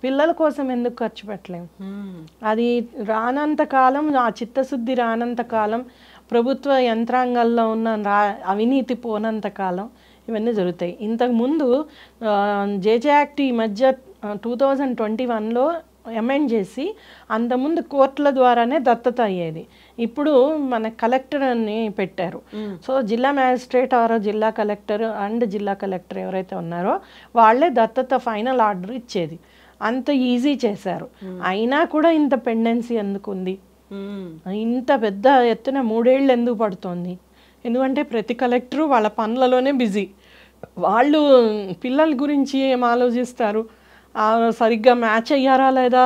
పిల్లల కోసం ఎందుకు ఖర్చు పెట్టలేము? అది రానంత కాలం, ఆ చిత్తశుద్ధి రానంత కాలం, ప్రభుత్వ యంత్రాంగాల్లో ఉన్న అవినీతి పోనంత కాలం ఇవన్నీ జరుగుతాయి. ఇంతకుముందు జేజే యాక్ట్ ఈ మధ్య 2021లో అమెండ్ చేసి, అంతకుముందు కోర్టుల ద్వారానే దత్తత అయ్యేది. ఇప్పుడు మన కలెక్టర్ అని పెట్టారు. సో జిల్లా మ్యాజిస్ట్రేట్ ఆర్ జిల్లా కలెక్టర్ అండ్ జిల్లా కలెక్టర్ ఎవరైతే ఉన్నారో వాళ్ళే దత్తత ఫైనల్ ఆర్డర్ ఇచ్చేది. అంత ఈజీ చేశారు. అయినా కూడా ఇంత పెండెన్సీ ఎందుకు ఉంది? ఇంత పెద్ద ఎత్తున 3 ఏళ్ళు ఎందుకు పడుతోంది? ఎందుకంటే ప్రతి కలెక్టరు వాళ్ళ పనులలోనే బిజీ. వాళ్ళు పిల్లల గురించి ఏం ఆలోచిస్తారు? సరిగ్గా మ్యాచ్ అయ్యారా లేదా,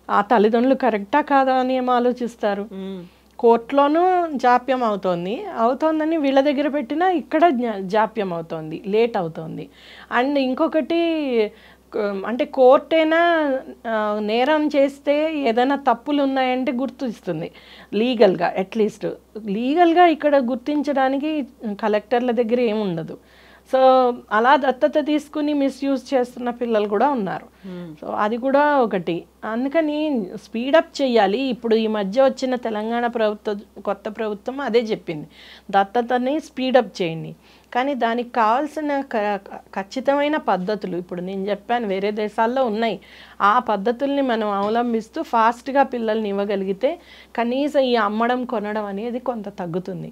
ఆ తల్లిదండ్రులు కరెక్టా కాదా అని ఏం ఆలోచిస్తారు? కోర్టులోనూ జాప్యం అవుతోందని వీళ్ళ దగ్గర పెట్టినా ఇక్కడ జాప్యం అవుతోంది, లేట్ అవుతోంది. అండ్ ఇంకొకటి, అంటే కోర్టైనా నేరం చేస్తే ఏదైనా తప్పులు ఉన్నాయంటే గుర్తిస్తుంది లీగల్గా. అట్లీస్ట్ లీగల్గా ఇక్కడ గుర్తించడానికి కలెక్టర్ల దగ్గర ఏముండదు. సో అలా దత్తత తీసుకుని మిస్యూజ్ చేస్తున్న పిల్లలు కూడా ఉన్నారు. సో అది కూడా ఒకటి. అందుకని స్పీడప్ చేయాలి. ఇప్పుడు ఈ మధ్య వచ్చిన తెలంగాణ కొత్త ప్రభుత్వం అదే చెప్పింది, దత్తతని స్పీడప్ చేయండి. కానీ దానికి కావాల్సిన ఖచ్చితమైన పద్ధతులు ఇప్పుడు నేను చెప్పాను, వేరే దేశాల్లో ఉన్నాయి. ఆ పద్ధతుల్ని మనం అవలంబిస్తూ ఫాస్ట్గా పిల్లల్ని ఇవ్వగలిగితే కనీసం ఈ అమ్మడం కొనడం అనేది కొంత తగ్గుతుంది.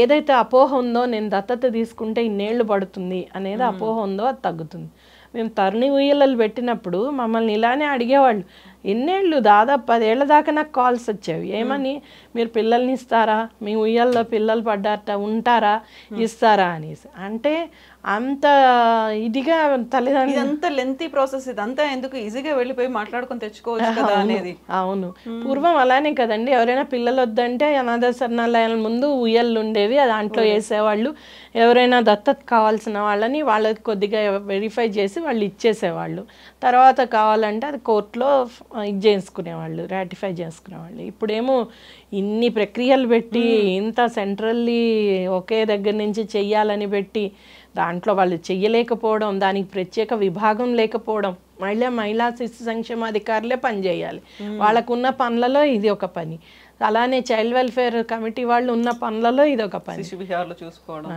ఏదైతే అపోహ ఉందో, నేను దత్తత తీసుకుంటే ఇన్నేళ్ళు పడుతుంది అనేది అపోహ ఉందో అది తగ్గుతుంది. మేము తరుణి ఉయ్యలలు పెట్టినప్పుడు మమ్మల్ని ఇలానే అడిగేవాళ్ళు. ఎన్నేళ్ళు, దాదాపు 10 ఏళ్ల దాకా నాకు కాల్స్ వచ్చేవి. ఏమని, మీరు పిల్లల్ని ఇస్తారా, మీ ఉయ్యల్లో పిల్లలు పడ్డారట, ఉంటారా, ఇస్తారా అనేసి. అంటే అంత ఇదిగా తల్లిదండ్రులు, ఇదంతా లెంతీ ప్రాసెస్, ఇదంతా ఎందుకు, ఈజీగా వెళ్ళిపోయి మాట్లాడుకొని తెచ్చుకోవచ్చు కదా అనేది. అవును, పూర్వం అలానే కదండి. ఎవరైనా పిల్లలు వద్దంటే అనాథ శరణాలయాల ముందు ఉయ్యళ్ళు ఉండేవి, దాంట్లో వేసేవాళ్ళు. ఎవరైనా దత్తత కావాల్సిన వాళ్ళని వాళ్ళకి కొద్దిగా వెరిఫై చేసి వాళ్ళు ఇచ్చేసేవాళ్ళు. తర్వాత కావాలంటే అది కోర్టులో ఇది చేసుకునేవాళ్ళు, రాటిఫై చేసుకునేవాళ్ళు. ఇప్పుడేమో ఇన్ని ప్రక్రియలు పెట్టి, ఇంత సెంట్రల్లీ ఒకే దగ్గర నుంచి చెయ్యాలని పెట్టి, దాంట్లో వాళ్ళు చెయ్యలేకపోవడం, దానికి ప్రత్యేక విభాగం లేకపోవడం, మళ్ళీ మహిళా శిశు సంక్షేమ అధికారులే పనిచేయాలి. వాళ్ళకున్న పనులలో ఇది ఒక పని. అలానే చైల్డ్ వెల్ఫేర్ కమిటీ వాళ్ళు ఉన్న పనులలో ఇది ఒక పని, చూసుకోవడం.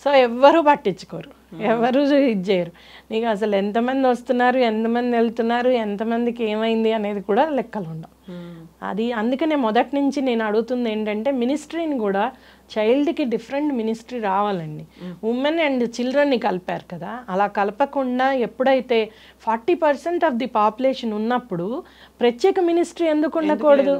సో ఎవ్వరూ పట్టించుకోరు, ఎవరు ఇది చేయరు. నీకు అసలు ఎంతమంది వస్తున్నారు, ఎంతమంది వెళ్తున్నారు, ఎంతమందికి ఏమైంది అనేది కూడా లెక్కలు ఉండవు. అది అందుకనే మొదటి నుంచి నేను అడుగుతుంది ఏంటంటే, మినిస్ట్రీని కూడా చైల్డ్కి డిఫరెంట్ మినిస్ట్రీ రావాలండి. ఉమెన్ అండ్ చిల్డ్రన్ని కలిపారు కదా, అలా కలపకుండా ఎప్పుడైతే 40% ఆఫ్ ది పాపులేషన్ ఉన్నప్పుడు ప్రత్యేక మినిస్ట్రీ ఎందుకు ఉండకూడదు?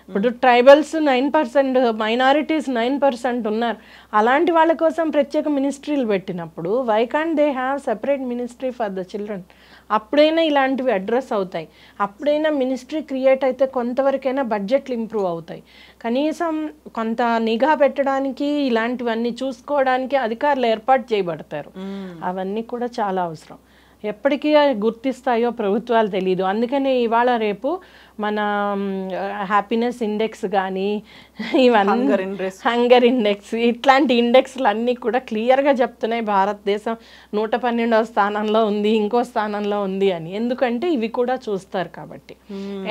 ఇప్పుడు ట్రైబల్స్ 9%, మైనారిటీస్ 9% ఉన్నారు. అలాంటి వాళ్ళ కోసం ప్రత్యేక మినిస్ట్రీలు పెట్టినప్పుడు why can't they have separate ministry for the children? అప్పుడైనా ఇలాంటివి అడ్రస్ అవుతాయి. అప్పుడైనా మినిస్ట్రీ క్రియేట్ అయితే కొంతవరకైనా బడ్జెట్లు ఇంప్రూవ్ అవుతాయి. కనీసం కొంత నిఘా పెట్టడానికి, ఇలాంటివన్నీ చూసుకోవడానికి అధికారులు ఏర్పాటు చేయబడతారు. అవన్నీ కూడా చాలా అవసరం. ఎప్పటికీ గుర్తిస్తాయో ప్రభుత్వాలు తెలియదు. అందుకనే ఇవాళ రేపు మన హ్యాపీనెస్ ఇండెక్స్ కానీ, ఇవన్నీ హంగర్ ఇండెక్స్, ఇట్లాంటి ఇండెక్స్లు అన్నీ కూడా క్లియర్గా చెప్తున్నాయి భారతదేశం 112వ స్థానంలో ఉంది, ఇంకో స్థానంలో ఉంది అని. ఎందుకంటే ఇవి కూడా చూస్తారు కాబట్టి.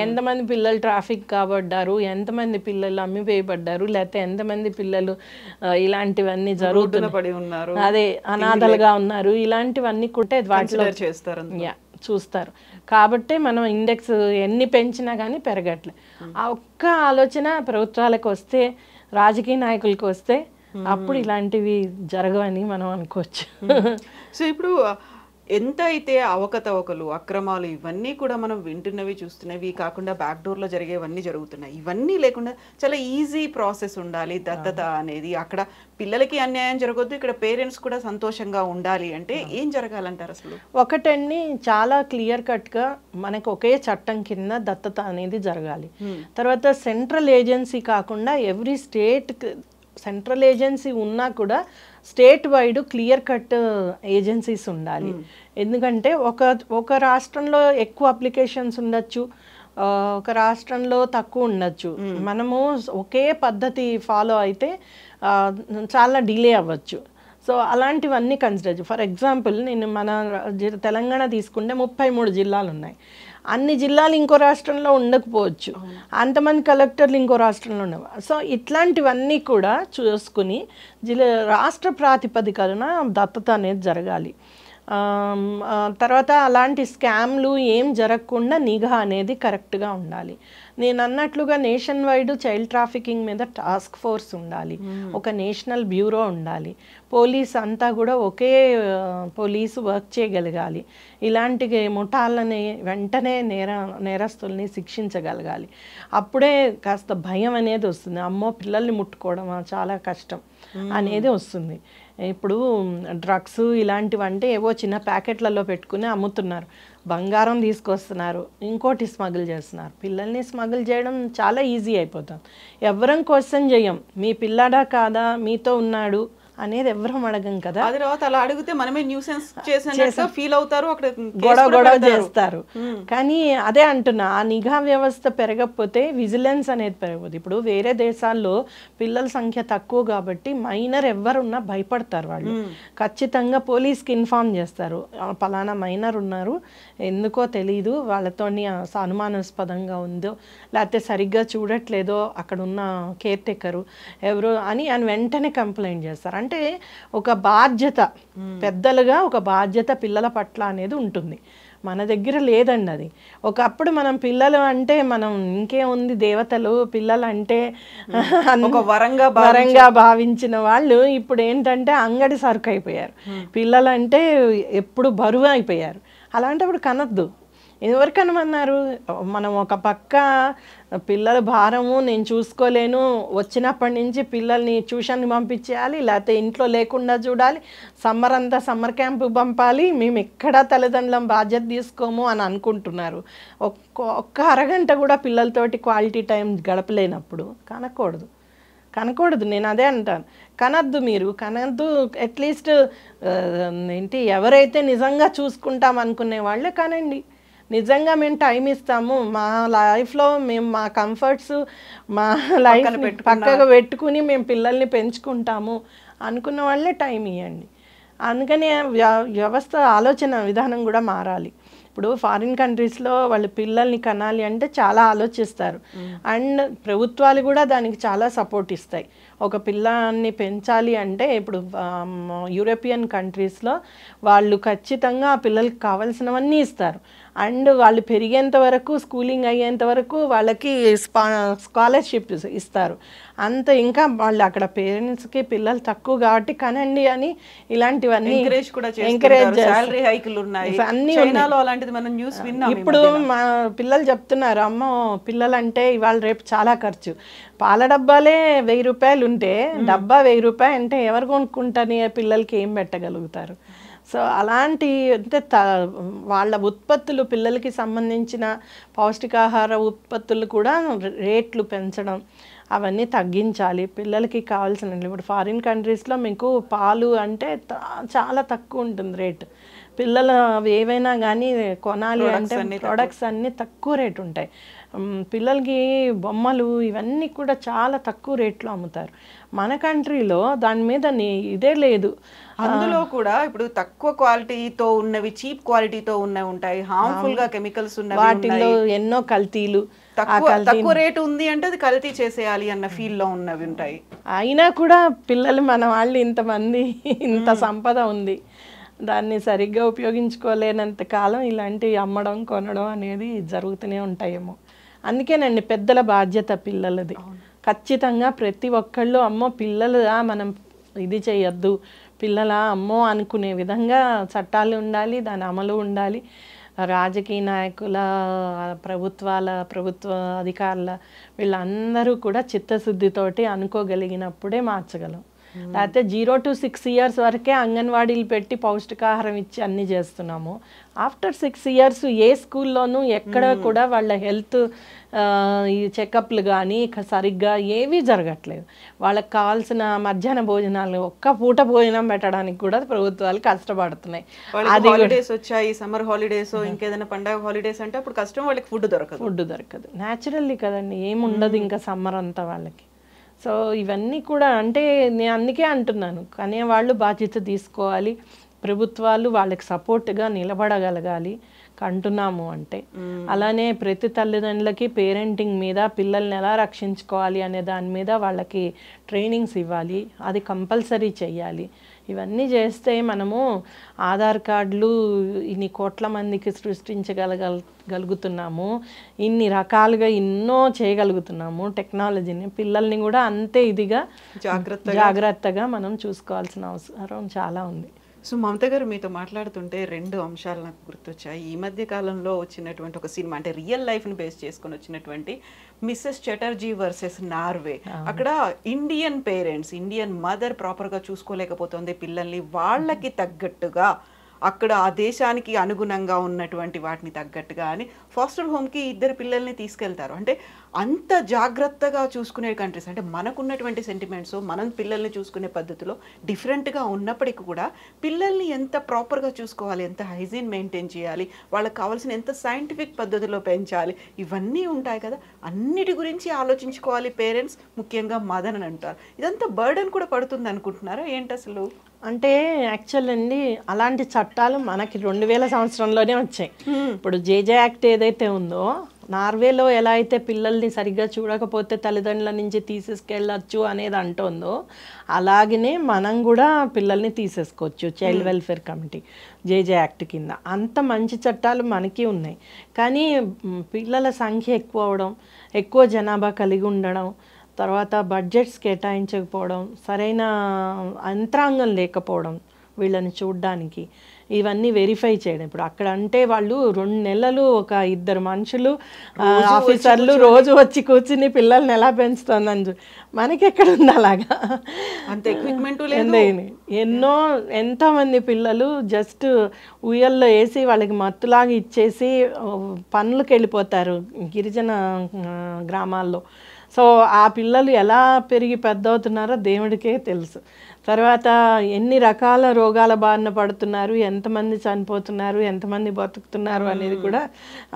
ఎంతమంది పిల్లలు ట్రాఫిక్ కాబడ్డారు, ఎంతమంది పిల్లలు అమ్మివేయబడ్డారు, లేకపోతే ఎంతమంది పిల్లలు ఇలాంటివన్నీ జరుగుతున్నారు, అదే అనాథలుగా ఉన్నారు, ఇలాంటివన్నీ కూడా వాటిలో చూస్తారు. కాబట్టి మనం ఇండెక్స్ ఎన్ని పెంచినా కానీ పెరగట్లే. ఆ ఒక్క ఆలోచన ప్రభుత్వాలకు వస్తే, రాజకీయ నాయకులకు వస్తే అప్పుడు ఇలాంటివి జరగవని మనం అనుకోవచ్చు. సో ఇప్పుడు ఎంత అయితే అవకతవకలు, అక్రమాలు ఇవన్నీ కూడా మనం వింటున్నవి, చూస్తున్నవి కాకుండా బ్యాక్ డోర్లో జరిగేవన్నీ జరుగుతున్నాయి. ఇవన్నీ లేకుండా చాలా ఈజీ ప్రాసెస్ ఉండాలి దత్తత అనేది. అక్కడ పిల్లలకి అన్యాయం జరగొద్దు, ఇక్కడ పేరెంట్స్ కూడా సంతోషంగా ఉండాలి అంటే ఏం జరగాలంటారు అసలు? ఒకటండి, చాలా క్లియర్ కట్గా మనకు ఒకే చట్టం కింద దత్తత అనేది జరగాలి. తర్వాత సెంట్రల్ ఏజెన్సీ కాకుండా ఎవ్రీ స్టేట్, సెంట్రల్ ఏజెన్సీ ఉన్నా కూడా state wide clear cut agencies ఉండాలి. ఎందుకంటే ఒక రాష్ట్రంలో ఎక్కువ అప్లికేషన్స్ ఉండొచ్చు, ఒక రాష్ట్రంలో తక్కువ ఉండొచ్చు. మనము ఒకే పద్ధతి ఫాలో అయితే చాలా డిలే అవ్వచ్చు. సో అలాంటివన్నీ కన్సిడర్. ఫర్ ఎగ్జాంపుల్ నేను మన తెలంగాణ తీసుకుంటే 33 జిల్లాలు ఉన్నాయి. అన్ని జిల్లాలు ఇంకో రాష్ట్రంలో ఉండకపోవచ్చు, అంతమంది కలెక్టర్లు ఇంకో రాష్ట్రంలో ఉండవు. సో ఇట్లాంటివన్నీ కూడా చూసుకుని రాష్ట్ర ప్రాతిపదికన దత్తత అనేది జరగాలి. తర్వాత అలాంటి స్కామ్లు ఏం జరగకుండా నిఘా అనేది కరెక్ట్గా ఉండాలి. నేను అన్నట్లుగా నేషన్ వైడ్ చైల్డ్ ట్రాఫికింగ్ మీద టాస్క్ ఫోర్స్ ఉండాలి, ఒక నేషనల్ బ్యూరో ఉండాలి, పోలీస్ అంతా కూడా ఒకే పోలీసు వర్క్ చేయగలగాలి, ఇలాంటి ముఠాలని వెంటనే నేరస్తుల్ని శిక్షించగలగాలి. అప్పుడే కాస్త భయం అనేది వస్తుంది, అమ్మో పిల్లల్ని ముట్టుకోవడం చాలా కష్టం అనేది వస్తుంది. ఇప్పుడు డ్రగ్స్ ఇలాంటివంటే ఏవో చిన్న ప్యాకెట్లలో పెట్టుకుని అమ్ముతున్నారు, బంగారం తీసుకొస్తున్నారు, ఇంకోటి స్మగుల్ చేస్తున్నారు. పిల్లల్ని స్మగుల్ చేయడం చాలా ఈజీ అయిపోతుంది. ఎవరం క్వశ్చన్ చేయం, మీ పిల్లాడా కాదా మీతో ఉన్నాడు అనేది ఎవరం అడగం కదా. అది తర్వాత అలా అడిగితే మనమే న్యూసెన్స్ చేసినట్టు ఫీల్ అవుతారు, అక్కడ గొడవ చేస్తారు. కానీ అదే అంటున్నా, ఆ నిఘా వ్యవస్థ పెరగకపోతే విజిలెన్స్ అనేది పెరగదు. ఇప్పుడు వేరే దేశాల్లో పిల్లల సంఖ్య తక్కువ కాబట్టి మైనర్ ఎవరున్నా భయపడతారు. వాళ్ళు ఖచ్చితంగా పోలీస్కి ఇన్ఫార్మ్ చేస్తారు, పలానా మైనర్ ఉన్నారు, ఎందుకో తెలీదు, వాళ్ళతోని అనుమానాస్పదంగా ఉందో లేకపోతే సరిగ్గా చూడట్లేదో అక్కడ ఉన్న కేర్ టేకరు ఎవరు అని వెంటనే కంప్లైంట్ చేస్తారు. అంటే ఒక బాధ్యత, పెద్దలుగా ఒక బాధ్యత పిల్లల పట్ల అనేది ఉంటుంది. మన దగ్గర లేదండి అది. ఒకప్పుడు మనం పిల్లలు అంటే మనం ఇంకేముంది, దేవతలు, పిల్లలు అంటే ఒక వరంగా భావించిన వాళ్ళు ఇప్పుడు ఏంటంటే అంగడి సరుకు అయిపోయారు. పిల్లలు అంటే ఎప్పుడు బరువు అయిపోయారు. అలాంటప్పుడు కనద్దు. ఎవరికనమన్నారు? మనం ఒక పక్క పిల్లల భారము నేను చూసుకోలేను, వచ్చినప్పటి నుంచి పిల్లల్ని ట్యూషన్కి పంపించేయాలి, లేకపోతే ఇంట్లో లేకుండా చూడాలి, సమ్మర్ అంతా సమ్మర్ క్యాంపు పంపాలి, మేము ఎక్కడా తల్లిదండ్రులం బాధ్యత తీసుకోము అని అనుకుంటున్నారు. ఒక్క అరగంట కూడా పిల్లలతోటి క్వాలిటీ టైం గడపలేనప్పుడు కనకూడదు. నేను అదే అంటాను, కనద్దు, మీరు కనద్దు. అట్లీస్ట్ ఎవరైతే నిజంగా చూసుకుంటాం అనుకునే వాళ్ళే కనండి. నిజంగా మేము టైం ఇస్తాము, మా లైఫ్లో మేము మా కంఫర్ట్స్ మా లైఫ్ పక్కగా పెట్టుకుని మేము పిల్లల్ని పెంచుకుంటాము అనుకున్న వాళ్ళే టైం ఇవ్వండి. అందుకని వ్యవస్థ ఆలోచన విధానం కూడా మారాలి. ఇప్పుడు ఫారిన్ కంట్రీస్లో వాళ్ళు పిల్లల్ని కనాలి అంటే చాలా ఆలోచిస్తారు, అండ్ ప్రభుత్వాలు కూడా దానికి చాలా సపోర్ట్ ఇస్తాయి. ఒక పిల్లాన్ని పెంచాలి అంటే ఇప్పుడు యూరోపియన్ కంట్రీస్లో వాళ్ళు ఖచ్చితంగా ఆ పిల్లలకి కావాల్సినవన్నీ ఇస్తారు. అండ్ వాళ్ళు పెరిగేంత వరకు, స్కూలింగ్ అయ్యేంత వరకు వాళ్ళకి స్కాలర్షిప్ ఇస్తారు. అంత ఇంకా వాళ్ళు అక్కడ పేరెంట్స్కి పిల్లలు తక్కువ కాబట్టి కనండి అని ఇలాంటివన్నీ ఎంకరేజ్ ఇప్పుడు మా పిల్లలు చెప్తున్నారు, అమ్మో పిల్లలంటే ఇవాళ రేపు చాలా ఖర్చు, పాల డబ్బాలే 1000 రూపాయలు ఉంటే డబ్బా 1000 రూపాయలు అంటే ఎవరు కొనుక్కుంటాని పిల్లలకి ఏం పెట్టగలుగుతారు? సో అలాంటి అంటే వాళ్ళ ఉత్పత్తులు, పిల్లలకి సంబంధించిన పౌష్టికాహార ఉత్పత్తులు కూడా రేట్లు పెంచడం, అవన్నీ తగ్గించాలి. పిల్లలకి కావాల్సిన, ఇప్పుడు ఫారిన్ కంట్రీస్లో మీకు పాలు అంటే చాలా తక్కువ ఉంటుంది రేట్. పిల్లలు ఏవైనా కానీ కొనాలి అంటే ప్రొడక్ట్స్ అన్నీ తక్కువ రేటు ఉంటాయి. పిల్లలకి బొమ్మలు ఇవన్నీ కూడా చాలా తక్కువ రేట్లో అమ్ముతారు. మన కంట్రీలో దాని మీద ఇదే లేదు. అందులో కూడా ఇప్పుడు తక్కువ క్వాలిటీతో ఉన్నవి, చీప్ క్వాలిటీతో ఉన్నవి ఉంటాయి, హార్మ్ఫుల్ గా కెమికల్స్ ఉన్నవి, వాటిలో ఎన్నో కల్తీలు. తక్కువ రేటు ఉంది అంటే అది కల్తీ చేసేయాలి అన్న ఫీల్ లో ఉన్నవి ఉంటాయి. అయినా కూడా పిల్లలు, మన వాళ్ళు ఇంతమంది, ఇంత సంపద ఉంది, దాన్ని సరిగ్గా ఉపయోగించుకోలేనంత కాలం ఇలాంటివి అమ్మడం, కొనడం అనేది జరుగుతూనే ఉంటాయేమో. అందుకేనండి పెద్దల బాధ్యత పిల్లలది. ఖచ్చితంగా ప్రతి ఒక్కళ్ళు అమ్మో పిల్లలు మనం ఇది చేయొద్దు, పిల్లల అమ్మో అనుకునే విధంగా చట్టాలు ఉండాలి, దాని అమలు ఉండాలి. రాజకీయ నాయకుల, ప్రభుత్వ అధికారుల వీళ్ళందరూ కూడా చిత్తశుద్ధితోటి అనుకోగలిగినప్పుడే మార్చగలం. లేకపోతే 0 to 6 years వరకే అంగన్వాడీలు పెట్టి పౌష్టికాహారం ఇచ్చి అన్నీ చేస్తున్నాము. ఆఫ్టర్ 6 years ఏ స్కూల్లోనూ ఎక్కడ కూడా వాళ్ళ హెల్త్ ఈ చెకప్లు కానీ సరిగ్గా ఏవీ జరగట్లేదు. వాళ్ళకి కావాల్సిన మధ్యాహ్న భోజనాలు, ఒక్క పూట భోజనం పెట్టడానికి కూడా ప్రభుత్వాలు కష్టపడుతున్నాయి. అది హాలిడేస్ వచ్చాయి, సమ్మర్ హాలిడేస్, ఇంకేదైనా పండగ హాలిడేస్ అంటే అప్పుడు కష్టం, వాళ్ళకి ఫుడ్ దొరకదు. న్యాచురల్లీ కదండి, ఏముండదు ఇంకా సమ్మర్ అంతా వాళ్ళకి. సో ఇవన్నీ కూడా అంటే నేను అందుకే అంటున్నాను, కానీ వాళ్ళు బాధ్యత తీసుకోవాలి, ప్రభుత్వాలు వాళ్ళకి సపోర్ట్గా నిలబడగలగాలి అంటున్నాము అంటే. అలానే ప్రతి తల్లిదండ్రులకి పేరెంటింగ్ మీద, పిల్లల్ని ఎలా రక్షించుకోవాలి అనే దాని మీద వాళ్ళకి ట్రైనింగ్స్ ఇవ్వాలి, అది కంపల్సరీ చెయ్యాలి. ఇవన్నీ చేస్తే మనము ఆధార్ కార్డులు ఇన్ని కోట్ల మందికి సృష్టించగలుగుతున్నాము, ఇన్ని రకాలుగా ఎన్నో చేయగలుగుతున్నాము. టెక్నాలజీని పిల్లల్ని కూడా అంతే ఇదిగా జాగ్రత్తగా మనం చూసుకోవాల్సిన అవసరం చాలా ఉంది. సో మమత గారు, మీతో మాట్లాడుతుంటే 2 అంశాలు నాకు గుర్తొచ్చాయి. ఈ మధ్య కాలంలో వచ్చినటువంటి ఒక సినిమా, అంటే రియల్ లైఫ్ని బేస్ చేసుకొని వచ్చినటువంటి మిస్సెస్ చటర్జీ వర్సెస్ నార్వే. అక్కడ ఇండియన్ పేరెంట్స్, ఇండియన్ మదర్ ప్రాపర్గా చూసుకోలేకపోతుంది పిల్లల్ని, వాళ్ళకి తగ్గట్టుగా అక్కడ ఆ దేశానికి అనుగుణంగా ఉన్నటువంటి వాటిని తగ్గట్టుగా అని ఫాస్టర్ హోమ్కి 2 పిల్లల్ని తీసుకెళ్తారు. అంటే అంత జాగ్రత్తగా చూసుకునే కంట్రీస్, అంటే మనకున్నటువంటి సెంటిమెంట్స్, మనం పిల్లల్ని చూసుకునే పద్ధతిలో డిఫరెంట్గా ఉన్నప్పటికీ కూడా పిల్లల్ని ఎంత ప్రాపర్గా చూసుకోవాలి, ఎంత హైజీన్ మెయింటైన్ చేయాలి, వాళ్ళకి కావాల్సిన ఎంత సైంటిఫిక్ పద్ధతిలో పెంచాలి, ఇవన్నీ ఉంటాయి కదా. అన్నిటి గురించి ఆలోచించుకోవాలి పేరెంట్స్, ముఖ్యంగా మదర్ అని అంటారు. ఇదంతా బర్డెన్ కూడా పడుతుంది అనుకుంటున్నారా ఏంటి అసలు? అంటే యాక్చువల్ అండి, అలాంటి చట్టాలు మనకి 2000 సంవత్సరంలోనే వచ్చాయి. ఇప్పుడు జేజే యాక్ట్ ఏదైతే ఉందో, నార్వేలో ఎలా అయితే పిల్లల్ని సరిగ్గా చూడకపోతే తల్లిదండ్రుల నుంచి తీసేసుకెళ్ళచ్చు అనేది అంటుందో, అలాగనే మనం కూడా పిల్లల్ని తీసేసుకోవచ్చు చైల్డ్ వెల్ఫేర్ కమిటీ జేజే యాక్ట్ కింద. అంత మంచి చట్టాలు మనకి ఉన్నాయి. కానీ పిల్లల సంఖ్య ఎక్కువ అవడం, ఎక్కువ జనాభా కలిగి ఉండడం, తర్వాత బడ్జెట్స్ కేటాయించకపోవడం, సరైన యంత్రాంగం లేకపోవడం వీళ్ళని చూడడానికి, ఇవన్నీ వెరిఫై చేయడం. ఇప్పుడు అక్కడ అంటే వాళ్ళు 2 నెలలు ఒక 2 మనుషులు ఆఫీసర్లు రోజు వచ్చి కూర్చుని పిల్లల్ని ఎలా పెంచుతుందని, మనకి ఎక్కడ ఉంది అలాగా? అంత ఎక్విప్మెంట్ లేదు. ఎంతోమంది పిల్లలు జస్ట్ ఉయ్యల్లో వేసి వాళ్ళకి మత్తులాగా ఇచ్చేసి పనులకు వెళ్ళిపోతారు గిరిజన గ్రామాల్లో. సో ఆ పిల్లలు ఎలా పెరిగి పెద్ద అవుతున్నారో దేవుడికే తెలుసు. తర్వాత ఎన్ని రకాల రోగాల బారిన పడుతున్నారు, ఎంతమంది చనిపోతున్నారు, ఎంతమంది బతుకుతున్నారు అనేది కూడా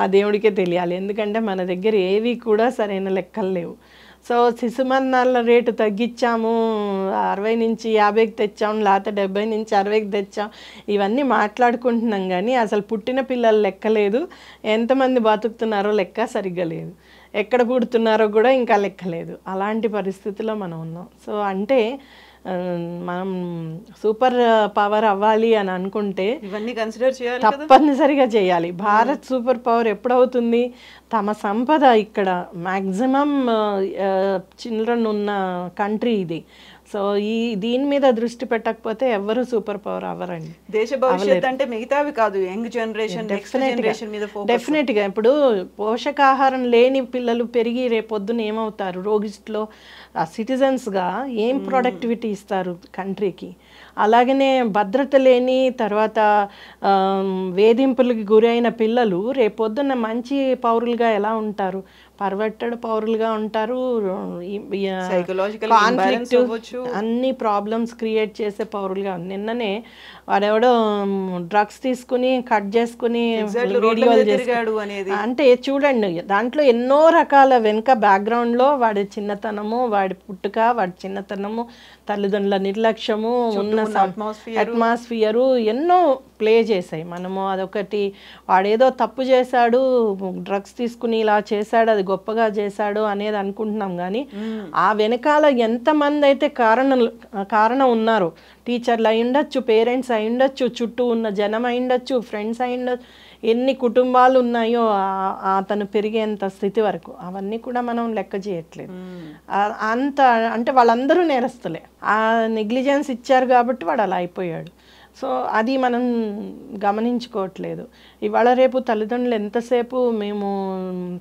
ఆ దేవుడికే తెలియాలి. ఎందుకంటే మన దగ్గర ఏవి కూడా సరైన లెక్కలు లేవు. సో శిశుమరణాల రేటు తగ్గించాము, 60 నుంచి 50కి తెచ్చాము, లేకపోతే 70 నుంచి 60కి తెచ్చాం, ఇవన్నీ మాట్లాడుకుంటున్నాం. కానీ అసలు పుట్టిన పిల్లలు లెక్క లేదు, ఎంతమంది బతుకుతున్నారో లెక్క సరిగ్గా లేదు, ఎక్కడ పుడుతున్నారో కూడా ఇంకా లెక్క లేదు. అలాంటి పరిస్థితిలో మనం ఉన్నాం. సో అంటే మనం సూపర్ పవర్ అవ్వాలి అని అనుకుంటే ఇవన్నీ కన్సిడర్ చేయాలి, తప్పనిసరిగా చేయాలి. భారత్ సూపర్ పవర్ ఎప్పుడవుతుంది? తమ సంపద ఇక్కడ మ్యాక్సిమం చిల్డ్రన్ ఉన్న కంట్రీ ఇది. సో దీని మీద దృష్టి పెట్టకపోతే ఎవరు సూపర్ పవర్ అవ్వరండి. దేశ భవిష్యత్తు అంటే మిగతావి కాదు, యంగ్ జనరేషన్, నెక్స్ట్ జనరేషన్ మీద ఫోకస్. డెఫినెట్గా ఇప్పుడు పోషకాహారం లేని పిల్లలు పెరిగి రేపొద్దున ఏమవుతారు? రోగిస్ట్లో సిటిజన్స్గా ఏం ప్రొడక్టివిటీ ఇస్తారు కంట్రీకి? అలాగనే భద్రత లేని, తర్వాత వేధింపులకి గురైన పిల్లలు రేపొద్దున్న మంచి పౌరులుగా ఎలా ఉంటారు? పర్వర్టెడ్ పౌరులుగా ఉంటారు, కాన్ఫ్లిక్ట్, అన్ని ప్రాబ్లమ్స్ క్రియేట్ చేసే పౌరులుగా. నిన్ననే వాడెవడో డ్రగ్స్ తీసుకుని కట్ చేసుకుని వీడియోలు చేశాడు అంటే చూడండి, దాంట్లో ఎన్నో రకాల వెనుక బ్యాక్గ్రౌండ్లో వాడి చిన్నతనము, వాడి పుట్టుక, వాడి చిన్నతనము, తల్లిదండ్రుల నిర్లక్ష్యము, ఉన్న అట్మాస్ఫియరు ఎన్నో ప్లే చేసాయి. మనము అదొకటి వాడేదో తప్పు చేశాడు, డ్రగ్స్ తీసుకుని ఇలా చేశాడు, అది గొప్పగా చేశాడు అనేది అనుకుంటున్నాం. కానీ ఆ వెనకాల ఎంతమంది అయితే కారణం ఉన్నారు, టీచర్లు అయి ఉండొచ్చు, పేరెంట్స్ అయి ఉండొచ్చు, చుట్టూ ఉన్న జనం అయి ఉండొచ్చు, ఫ్రెండ్స్ అయి ఉండొచ్చు, ఎన్ని కుటుంబాలు ఉన్నాయో అతను పెరిగేంత స్థితి వరకు, అవన్నీ కూడా మనం లెక్క చేయట్లేదు. అంత అంటే వాళ్ళందరూ నేరస్తులే, ఆ నెగ్లిజెన్స్ ఇచ్చారు కాబట్టి వాడు అలా అయిపోయాడు. సో అది మనం గమనించుకోవట్లేదు. ఇవాళ రేపు తల్లిదండ్రులు ఎంతసేపు మేము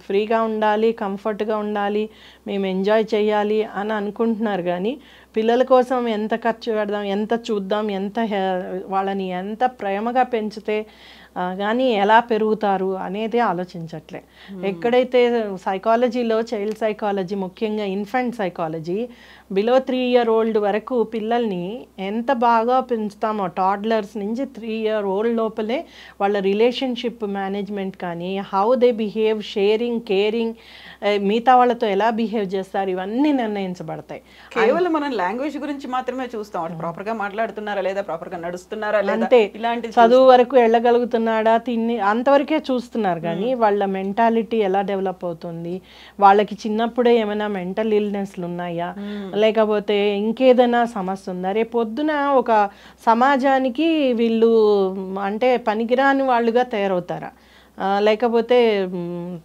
ఫ్రీగా ఉండాలి, కంఫర్ట్గా ఉండాలి, మేము ఎంజాయ్ చేయాలి అని అనుకుంటున్నారు. కానీ పిల్లల కోసం ఎంత ఖర్చు పెడదాం, ఎంత చూద్దాం, వాళ్ళని ఎంత ప్రేమగా పెంచితే కానీ ఎలా పెరుగుతారు అనేది ఆలోచించట్లే. ఎక్కడైతే సైకాలజీలో, చైల్డ్ సైకాలజీ, ముఖ్యంగా infant psychology, below 3 year old వరకు పిల్లల్ని ఎంత బాగా పెంచుతామో, టాడ్లర్స్ నుంచి 3 year old లోపలే వాళ్ళ రిలేషన్షిప్ మేనేజ్మెంట్ కానీ, how they behave, sharing, caring, మిగతా వాళ్ళతో ఎలా బిహేవ్ చేస్తారు, ఇవన్నీ నిర్ణయించబడతాయి. కేవలం మనం లాంగ్వేజ్ గురించి మాత్రమే చూస్తాం, వాళ్ళు ప్రాపర్ గా మాట్లాడుతున్నారా లేదా, ప్రాపర్ గా నడుస్తున్నారా లేదా, అంతే. ఇలాంటి చదువు వరకు వెళ్ళగలుగుతున్నాడా, అంతవరకే చూస్తున్నారు. కానీ వాళ్ళ మెంటాలిటీ ఎలా డెవలప్ అవుతుంది, వాళ్ళకి చిన్నప్పుడే ఏమైనా మెంటల్ ఇల్నెస్లు ఉన్నాయా, లేకపోతే ఇంకేదైనా సమస్య ఉందా, రేపు పొద్దున ఒక సమాజానికి వీళ్ళు అంటే పనికిరాని వాళ్ళుగా తయారవుతారా, లేకపోతే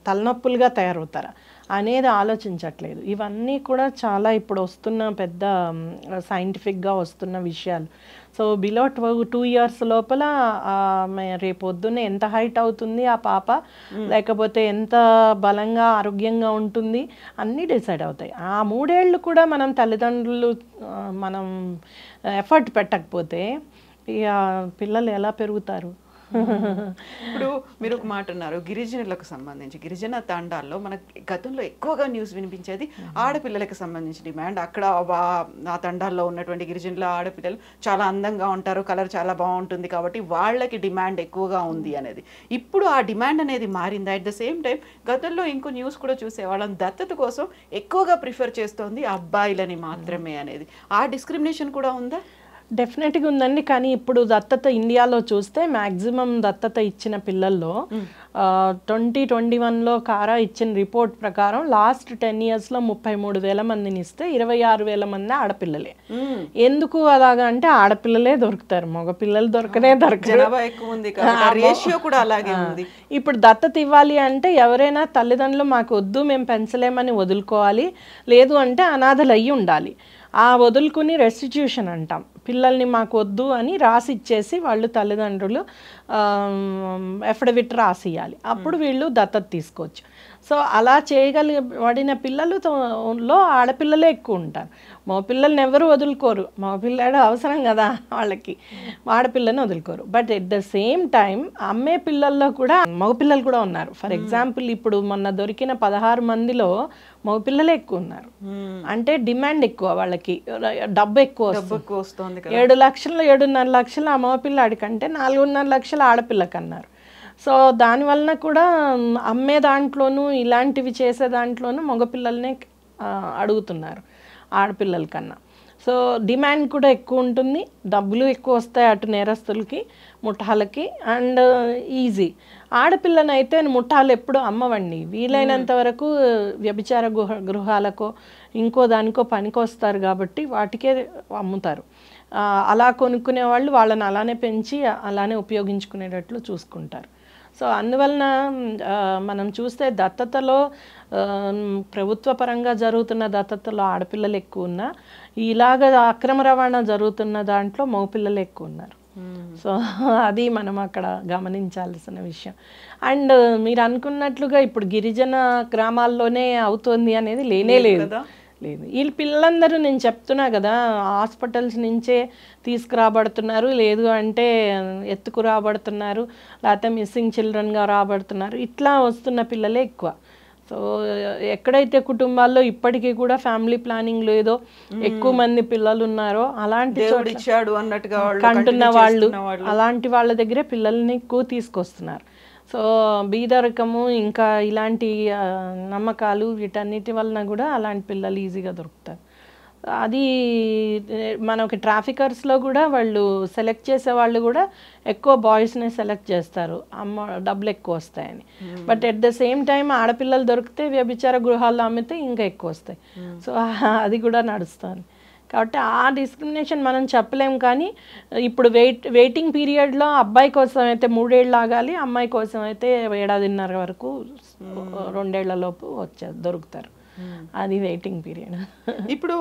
తలనొప్పులుగా తయారవుతారా అనేది ఆలోచించట్లేదు. ఇవన్నీ కూడా చాలా ఇప్పుడు వస్తున్న పెద్ద సైంటిఫిక్గా వస్తున్న విషయాలు. సో బిలో 2 years లోపల రేపొద్దున ఎంత హైట్ అవుతుంది ఆ పాప, లేకపోతే ఎంత బలంగా ఆరోగ్యంగా ఉంటుంది, అన్నీ డిసైడ్ అవుతాయి. ఆ 3 ఏళ్ళు కూడా మనం తల్లిదండ్రులు మనం ఎఫర్ట్ పెట్టకపోతే ఇక పిల్లలు ఎలా పెరుగుతారు? ఇప్పుడు మీరు ఒక మాట అన్నారు, గిరిజనులకు సంబంధించి గిరిజన తాండాల్లో మనకి గతంలో ఎక్కువగా న్యూస్ వినిపించేది ఆడపిల్లలకు సంబంధించి డిమాండ్. అక్కడ ఆ తండాల్లో ఉన్నటువంటి గిరిజనుల ఆడపిల్లలు చాలా అందంగా ఉంటారు, కలర్ చాలా బాగుంటుంది కాబట్టి వాళ్ళకి డిమాండ్ ఎక్కువగా ఉంది అనేది. ఇప్పుడు ఆ డిమాండ్ అనేది మారింది. అట్ ద సేమ్ టైం గతంలో ఇంకో న్యూస్ కూడా చూసేవాళ్ళం, దత్తత కోసం ఎక్కువగా ప్రిఫర్ చేస్తోంది అబ్బాయిలని మాత్రమే అనేది. ఆ డిస్క్రిమినేషన్ కూడా ఉందా? డెఫినెట్గా ఉందండి. కానీ ఇప్పుడు దత్తత ఇండియాలో చూస్తే మ్యాక్సిమం దత్తత ఇచ్చిన పిల్లల్లో 2021లో కారా ఇచ్చిన రిపోర్ట్ ప్రకారం లాస్ట్ 10 yearsలో 33,000 మందిని ఇస్తే 26,000 మంది ఆడపిల్లలే. ఎందుకు అలాగా అంటే ఆడపిల్లలే దొరుకుతారు, మగపిల్లలు దొరకరు. ఇప్పుడు దత్తత ఇవ్వాలి అంటే ఎవరైనా తల్లిదండ్రులు మాకు వద్దు, మేము పెంచలేమని వదులుకోవాలి, లేదు అంటే అనాథలు అయ్యి ఉండాలి. ఆ వదులుకుని రెస్టిట్యూషన్ అంటాం, పిల్లల్ని మాకు వద్దు అని రాసి ఇచ్చేసి వాళ్ళు తల్లిదండ్రులు ఎఫిడవిట్ రాసియాలి, అప్పుడు వీళ్ళు దత్తత తీసుకోవచ్చు. సో అలా చేయగలిగిన పిల్లలలో ఆడపిల్లలే ఎక్కువ ఉంటారు, మగపిల్లల్ని ఎవరు వదులుకోరు. మగపిల్లడు అవసరం కదా వాళ్ళకి, ఆడపిల్లని వదులుకోరు. But at the same time అమ్మే పిల్లల్లో కూడా మగపిల్లలు కూడా ఉన్నారు. ఫర్ ఎగ్జాంపుల్ ఇప్పుడు మొన్న దొరికిన 16 మందిలో మగపిల్లలే ఎక్కువ ఉన్నారు. అంటే డిమాండ్ ఎక్కువ, వాళ్ళకి డబ్బు ఎక్కువ వస్తుంది. 7 లక్షలు 7.5 లక్షలు ఆ మగపిల్లాడి కంటే 4.5 లక్షలు ఆడపిల్లకి అన్నారు. సో దానివలన కూడా అమ్మే దాంట్లోనూ ఇలాంటివి చేసే దాంట్లోనూ మగపిల్లల్నే అడుగుతున్నారు ఆడపిల్లల కన్నా. సో డిమాండ్ కూడా ఎక్కువ ఉంటుంది, డబ్బులు ఎక్కువ వస్తాయి అటు నేరస్తులకి, ముఠాలకి, అండ్ ఈజీ. ఆడపిల్లనైతే ముఠాలు ఎప్పుడు అమ్మవండి, వీలైనంత వరకు వ్యభిచార గృహాలకో ఇంకో దానికో పనికి వస్తారు కాబట్టి వాటికే అమ్ముతారు. అలా కొనుక్కునే వాళ్ళు వాళ్ళని అలానే పెంచి అలానే ఉపయోగించుకునేటట్లు చూసుకుంటారు. సో అందువలన మనం చూస్తే దత్తతలో ప్రభుత్వ పరంగా జరుగుతున్న దత్తతలో ఆడపిల్లలు ఎక్కువ ఉన్నా, ఇలాగ అక్రమ రవాణా జరుగుతున్న దాంట్లో మగపిల్లలు ఎక్కువ ఉన్నారు. సో అది మనం అక్కడ గమనించాల్సిన విషయం. అండ్ మీరు అనుకున్నట్లుగా ఇప్పుడు గిరిజన గ్రామాల్లోనే అవుతుంది అనేది లేనే లేదు. వీళ్ళ పిల్లలందరూ నేను చెప్తున్నా కదా, హాస్పిటల్స్ నుంచే తీసుకురాబడుతున్నారు, లేదు అంటే ఎత్తుకు రాబడుతున్నారు, లేకపోతే మిస్సింగ్ చిల్డ్రన్గా రాబడుతున్నారు. ఇట్లా వస్తున్న పిల్లలే ఎక్కువ. సో ఎక్కడైతే కుటుంబాల్లో ఇప్పటికీ కూడా ఫ్యామిలీ ప్లానింగ్ లేదో, ఎక్కువ మంది పిల్లలు ఉన్నారో అలాంటి కంటున్న వాళ్ళు, అలాంటి వాళ్ళ దగ్గరే పిల్లల్ని ఎక్కువ తీసుకొస్తున్నారు. సో బీదరికము ఇంకా ఇలాంటి నమ్మకాలు వీటన్నిటి వలన కూడా అలాంటి పిల్లలు ఈజీగా దొరుకుతారు. అది మనకి ట్రాఫికర్స్లో కూడా వాళ్ళు సెలెక్ట్ చేసే వాళ్ళు కూడా ఎక్కువ బాయ్స్ని సెలెక్ట్ చేస్తారు, డబ్బులు ఎక్కువ వస్తాయని. But at the same time ఆడపిల్లలు దొరికితే వ్యభిచార గృహాల్లో అమ్మితే ఇంకా ఎక్కువ వస్తాయి. సో అది కూడా నడుస్తుంది. కాబట్టి ఆ డిస్క్రిమినేషన్ మనం చెప్పలేం. కానీ ఇప్పుడు వెయిటింగ్ పీరియడ్లో అబ్బాయి కోసం అయితే 3 ఏళ్ళు ఆగాలి, అమ్మాయి కోసం అయితే 1.5 ఏళ్ళ వరకు 2 ఏళ్ల లోపు దొరుకుతారు. అది వెయిటింగ్ పీరియడ్. ఇప్పుడు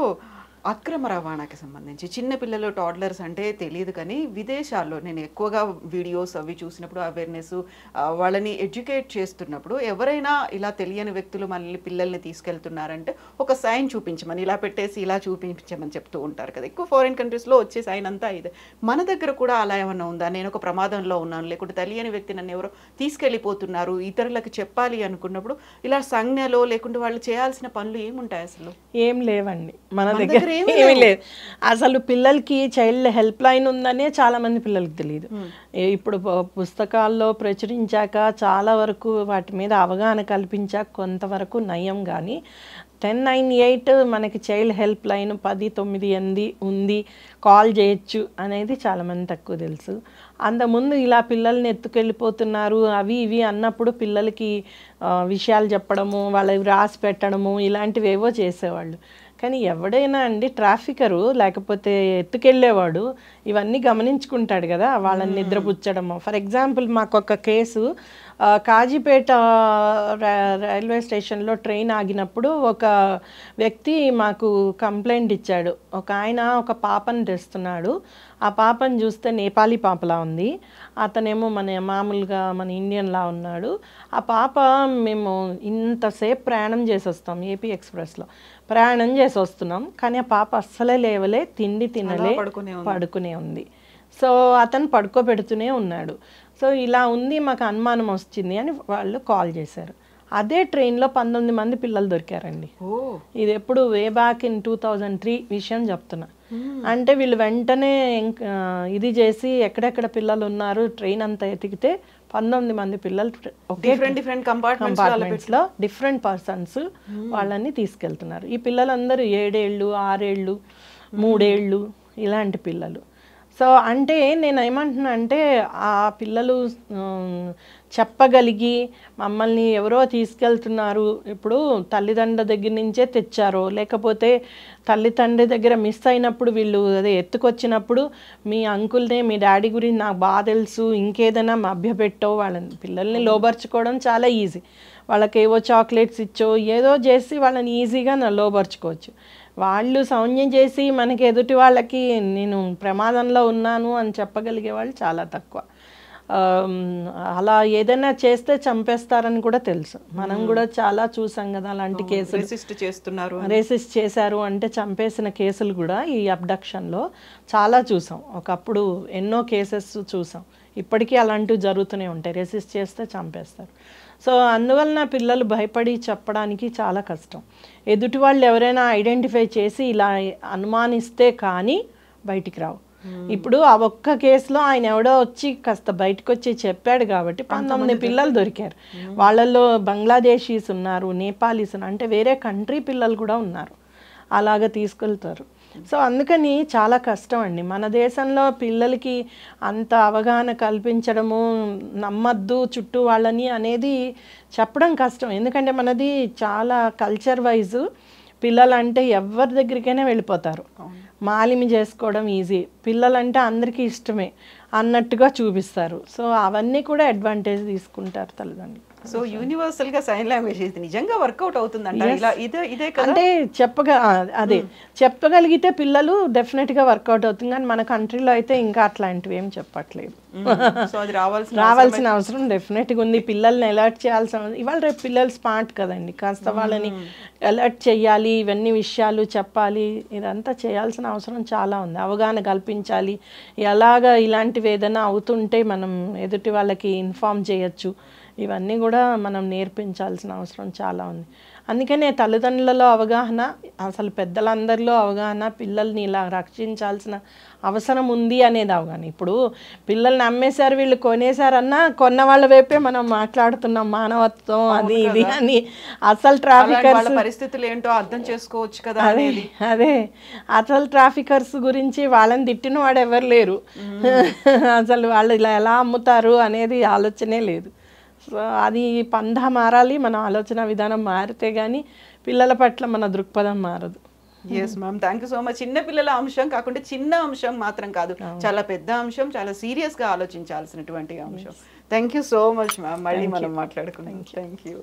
అక్రమ రవాణాకి సంబంధించి చిన్న పిల్లలు టాడ్లర్స్ అంటే తెలియదు, కానీ విదేశాల్లో నేను ఎక్కువగా వీడియోస్ అవి చూసినప్పుడు అవేర్నెస్ వాళ్ళని ఎడ్యుకేట్ చేస్తున్నప్పుడు ఎవరైనా ఇలా తెలియని వ్యక్తులు మనల్ని పిల్లల్ని తీసుకెళ్తున్నారంటే ఒక సైన్ చూపించమని, ఇలా పెట్టేసి ఇలా చూపించమని చెప్తూ ఉంటారు కదా. ఎక్కువ ఫారిన్ కంట్రీస్లో వచ్చే సైన్ అంతా ఇదే. మన దగ్గర కూడా అలా ఏమన్నా ఉందా? నేను ఒక ప్రమాదంలో ఉన్నాను, లేకుంటే తెలియని వ్యక్తి నన్ను ఎవరో తీసుకెళ్ళిపోతున్నారు, ఇతరులకు చెప్పాలి అనుకున్నప్పుడు ఇలా సంజ్ఞలో లేకుంటే వాళ్ళు చేయాల్సిన పనులు ఏముంటాయి అసలు? ఏం లేవండి మన దగ్గర, ఏమీ లేదు అసలు. పిల్లలకి చైల్డ్ హెల్ప్ లైన్ ఉందనే చాలా మంది పిల్లలకి తెలియదు. ఇప్పుడు పుస్తకాల్లో ప్రచురించాక చాలా వరకు వాటి మీద అవగాహన కల్పించాక కొంతవరకు నయం, కానీ 1098 మనకి చైల్డ్ హెల్ప్ లైన్ 1098 ఉంది, కాల్ చేయొచ్చు అనేది చాలామంది తక్కువ తెలుసు. అంతకుముందు ఇలా పిల్లల్ని ఎత్తుకెళ్ళిపోతున్నారు అవి ఇవి అన్నప్పుడు పిల్లలకి విషయాలు చెప్పడము, వాళ్ళకి రాసి పెట్టడము ఇలాంటివి ఏవో చేసేవాళ్ళు. కానీ ఎవడైనా అండి ట్రాఫికరు లేకపోతే ఎత్తుకెళ్ళేవాడు ఇవన్నీ గమనించుకుంటాడు కదా, వాళ్ళని నిద్రపుచ్చడము. ఫర్ ఎగ్జాంపుల్ మాకు ఒక కేసు, కాజీపేట రైల్వే స్టేషన్లో ట్రైన్ ఆగినప్పుడు ఒక వ్యక్తి మాకు కంప్లైంట్ ఇచ్చాడు. ఒక ఆయన ఒక పాపను తెస్తున్నాడు, ఆ పాపను చూస్తే నేపాలీ పాపలా ఉంది, అతనేమో మామూలుగా మన ఇండియన్లా ఉన్నాడు. ఆ పాప మేము ఇంతసేపు ప్రయాణం చేసి వస్తాం, ఏపీ ఎక్స్ప్రెస్లో ప్రయాణం చేసి వస్తున్నాం, కానీ ఆ పాప అస్సలే లేవలే, తిండి తినలే, పడుకునే ఉంది. సో అతను పడుకోబెడుతూనే ఉన్నాడు. సో ఇలా ఉంది, మాకు అనుమానం వచ్చింది అని వాళ్ళు కాల్ చేశారు. అదే ట్రైన్లో 19 మంది పిల్లలు దొరికారండి. ఇది ఎప్పుడు వే బ్యాక్ ఇన్ 2003 విషయం చెప్తున్నా. అంటే వీళ్ళు వెంటనే ఇది చేసి ఎక్కడెక్కడ పిల్లలు ఉన్నారు ట్రైన్ అంతా ఎతికితే 19 మంది పిల్లలు డిఫరెంట్ కంపార్ట్మెంట్స్లో డిఫరెంట్ పర్సన్స్ వాళ్ళని తీసుకెళ్తున్నారు. ఈ పిల్లలందరూ 7 ఏళ్ళు 6 ఏళ్ళు 3 ఏళ్ళు ఇలాంటి పిల్లలు. సో అంటే నేను ఏమంటున్నా అంటే ఆ పిల్లలు చెప్పగలిగి మమ్మల్ని ఎవరో తీసుకెళ్తున్నారు, ఇప్పుడు తల్లిదండ్రుల దగ్గర నుంచే తెచ్చారో లేకపోతే తల్లిదండ్రి దగ్గర మిస్ అయినప్పుడు వీళ్ళు అదే ఎత్తుకొచ్చినప్పుడు మీ అంకుల్నే మీ డాడీ గురించి నాకు బాగా తెలుసు ఇంకేదైనా మభ్యపెట్టో వాళ్ళని పిల్లల్ని లోబర్చుకోవడం చాలా ఈజీ. వాళ్ళకి ఏవో చాక్లెట్స్ ఇచ్చో ఏదో చేసి వాళ్ళని ఈజీగా లోబర్చుకోవచ్చు. వాళ్ళు సౌన్యం చేసి మనకి ఎదుటి వాళ్ళకి నేను ప్రమాదంలో ఉన్నాను అని చెప్పగలిగే వాళ్ళు చాలా తక్కువ. అలా ఏదైనా చేస్తే చంపేస్తారని కూడా తెలుసు. మనం కూడా చాలా చూసాం కదా అలాంటి కేసులు. రెసిస్ట్ చేశారు అంటే చంపేసిన కేసులు కూడా ఈ అబ్డక్షన్లో చాలా చూసాం. ఒకప్పుడు ఎన్నో కేసెస్ చూసాం. ఇప్పటికీ అలాంటివి జరుగుతూనే ఉంటాయి. రెసిస్ట్ చేస్తే చంపేస్తారు. సో అందువలన పిల్లలు భయపడి చెప్పడానికి చాలా కష్టం. ఎదుటి వాళ్ళు ఎవరైనా ఐడెంటిఫై చేసి ఇలా అనుమానిస్తే కానీ బయటికి రావు. ఇప్పుడు ఆ ఒక్క కేసులో ఆయన ఎవడో వచ్చి కాస్త బయటకు వచ్చి చెప్పాడు కాబట్టి 19 పిల్లలు దొరికారు. వాళ్ళల్లో బంగ్లాదేశీస్ ఉన్నారు, నేపాలీస్ ఉన్నారు, అంటే వేరే కంట్రీ పిల్లలు కూడా ఉన్నారు. అలాగ తీసుకెళ్తారు. సో అందుకని చాలా కష్టం అండి. మన దేశంలో పిల్లలకి అంత అవగాహన కల్పించడము, నమ్మద్దు చుట్టూ వాళ్ళని అనేది చెప్పడం కష్టం. ఎందుకంటే మనది చాలా కల్చర్ వైజ్ పిల్లలంటే ఎవరి దగ్గరికైనా వెళ్ళిపోతారు. మాలిమి చేసుకోవడం ఈజీ, పిల్లలంటే అందరికీ ఇష్టమే అన్నట్టుగా చూపిస్తారు. సో అవన్నీ కూడా అడ్వాంటేజ్ తీసుకుంటారు తల్లిదండ్రులు. సో యూనివర్సల్ గా సైన్ లాంగ్వేజ్ ఇది నిజంగా వర్కౌట్ అవుతుందంట. ఇదే అంటే అదే చెప్పగలిగితే పిల్లలు డెఫినెట్ గా వర్కౌట్ అవుతుంది. కానీ మన కంట్రీలో అయితే ఇంకా అట్లాంటివి ఏం చెప్పట్లేదు. సో అది రావాల్సిన అవసరం డెఫినెట్ గా ఉంది. పిల్లల్ని అలర్ట్ చేయాల్సిన, ఇవాళ రేపు పిల్లలు స్మార్ట్ కదండి, కాస్త వాళ్ళని అలర్ట్ చేయాలి, ఇవన్నీ విషయాలు చెప్పాలి, ఇదంతా చేయాల్సిన అవసరం చాలా ఉంది. అవగాహన కల్పించాలి, ఎలాగా ఇలాంటివి ఏదైనా అవుతుంటే మనం ఎదుటి వాళ్ళకి ఇన్ఫార్మ్ చేయొచ్చు, ఇవన్నీ కూడా మనం నేర్పించాల్సిన అవసరం చాలా ఉంది. అందుకనే తల్లిదండ్రులలో అవగాహన, అసలు పెద్దలందరిలో అవగాహన, పిల్లల్ని ఇలా రక్షించాల్సిన అవసరం ఉంది అనేది అవగాహన. ఇప్పుడు పిల్లల్ని అమ్మేశారు వీళ్ళు కొనేశారన్నా కొన్న వాళ్ళ వైపే మనం మాట్లాడుతున్నాం, మానవత్వం అది ఇది అని. అసలు ట్రాఫికర్స్ పరిస్థితులు ఏంటో అర్థం చేసుకోవచ్చు కదా. అదే అసలు ట్రాఫికర్స్ గురించి వాళ్ళని తిట్టిన వాడు ఎవరు లేరు. అసలు వాళ్ళు ఇలా ఎలా అమ్ముతారు అనేది ఆలోచనే లేదు. సో అది పందా మారాలి, మన ఆలోచన విధానం మారితే కానీ పిల్లల పట్ల మన దృక్పథం మారదు. Yes ma'am, thank you so much. చిన్న పిల్లల అంశం కాకుండా చిన్న అంశం మాత్రం కాదు, చాలా పెద్ద అంశం, చాలా సీరియస్ గా ఆలోచించాల్సినటువంటి అంశం. Thank you so much ma'am. మళ్ళీ మనం మాట్లాడుకున్నాం. Thank you.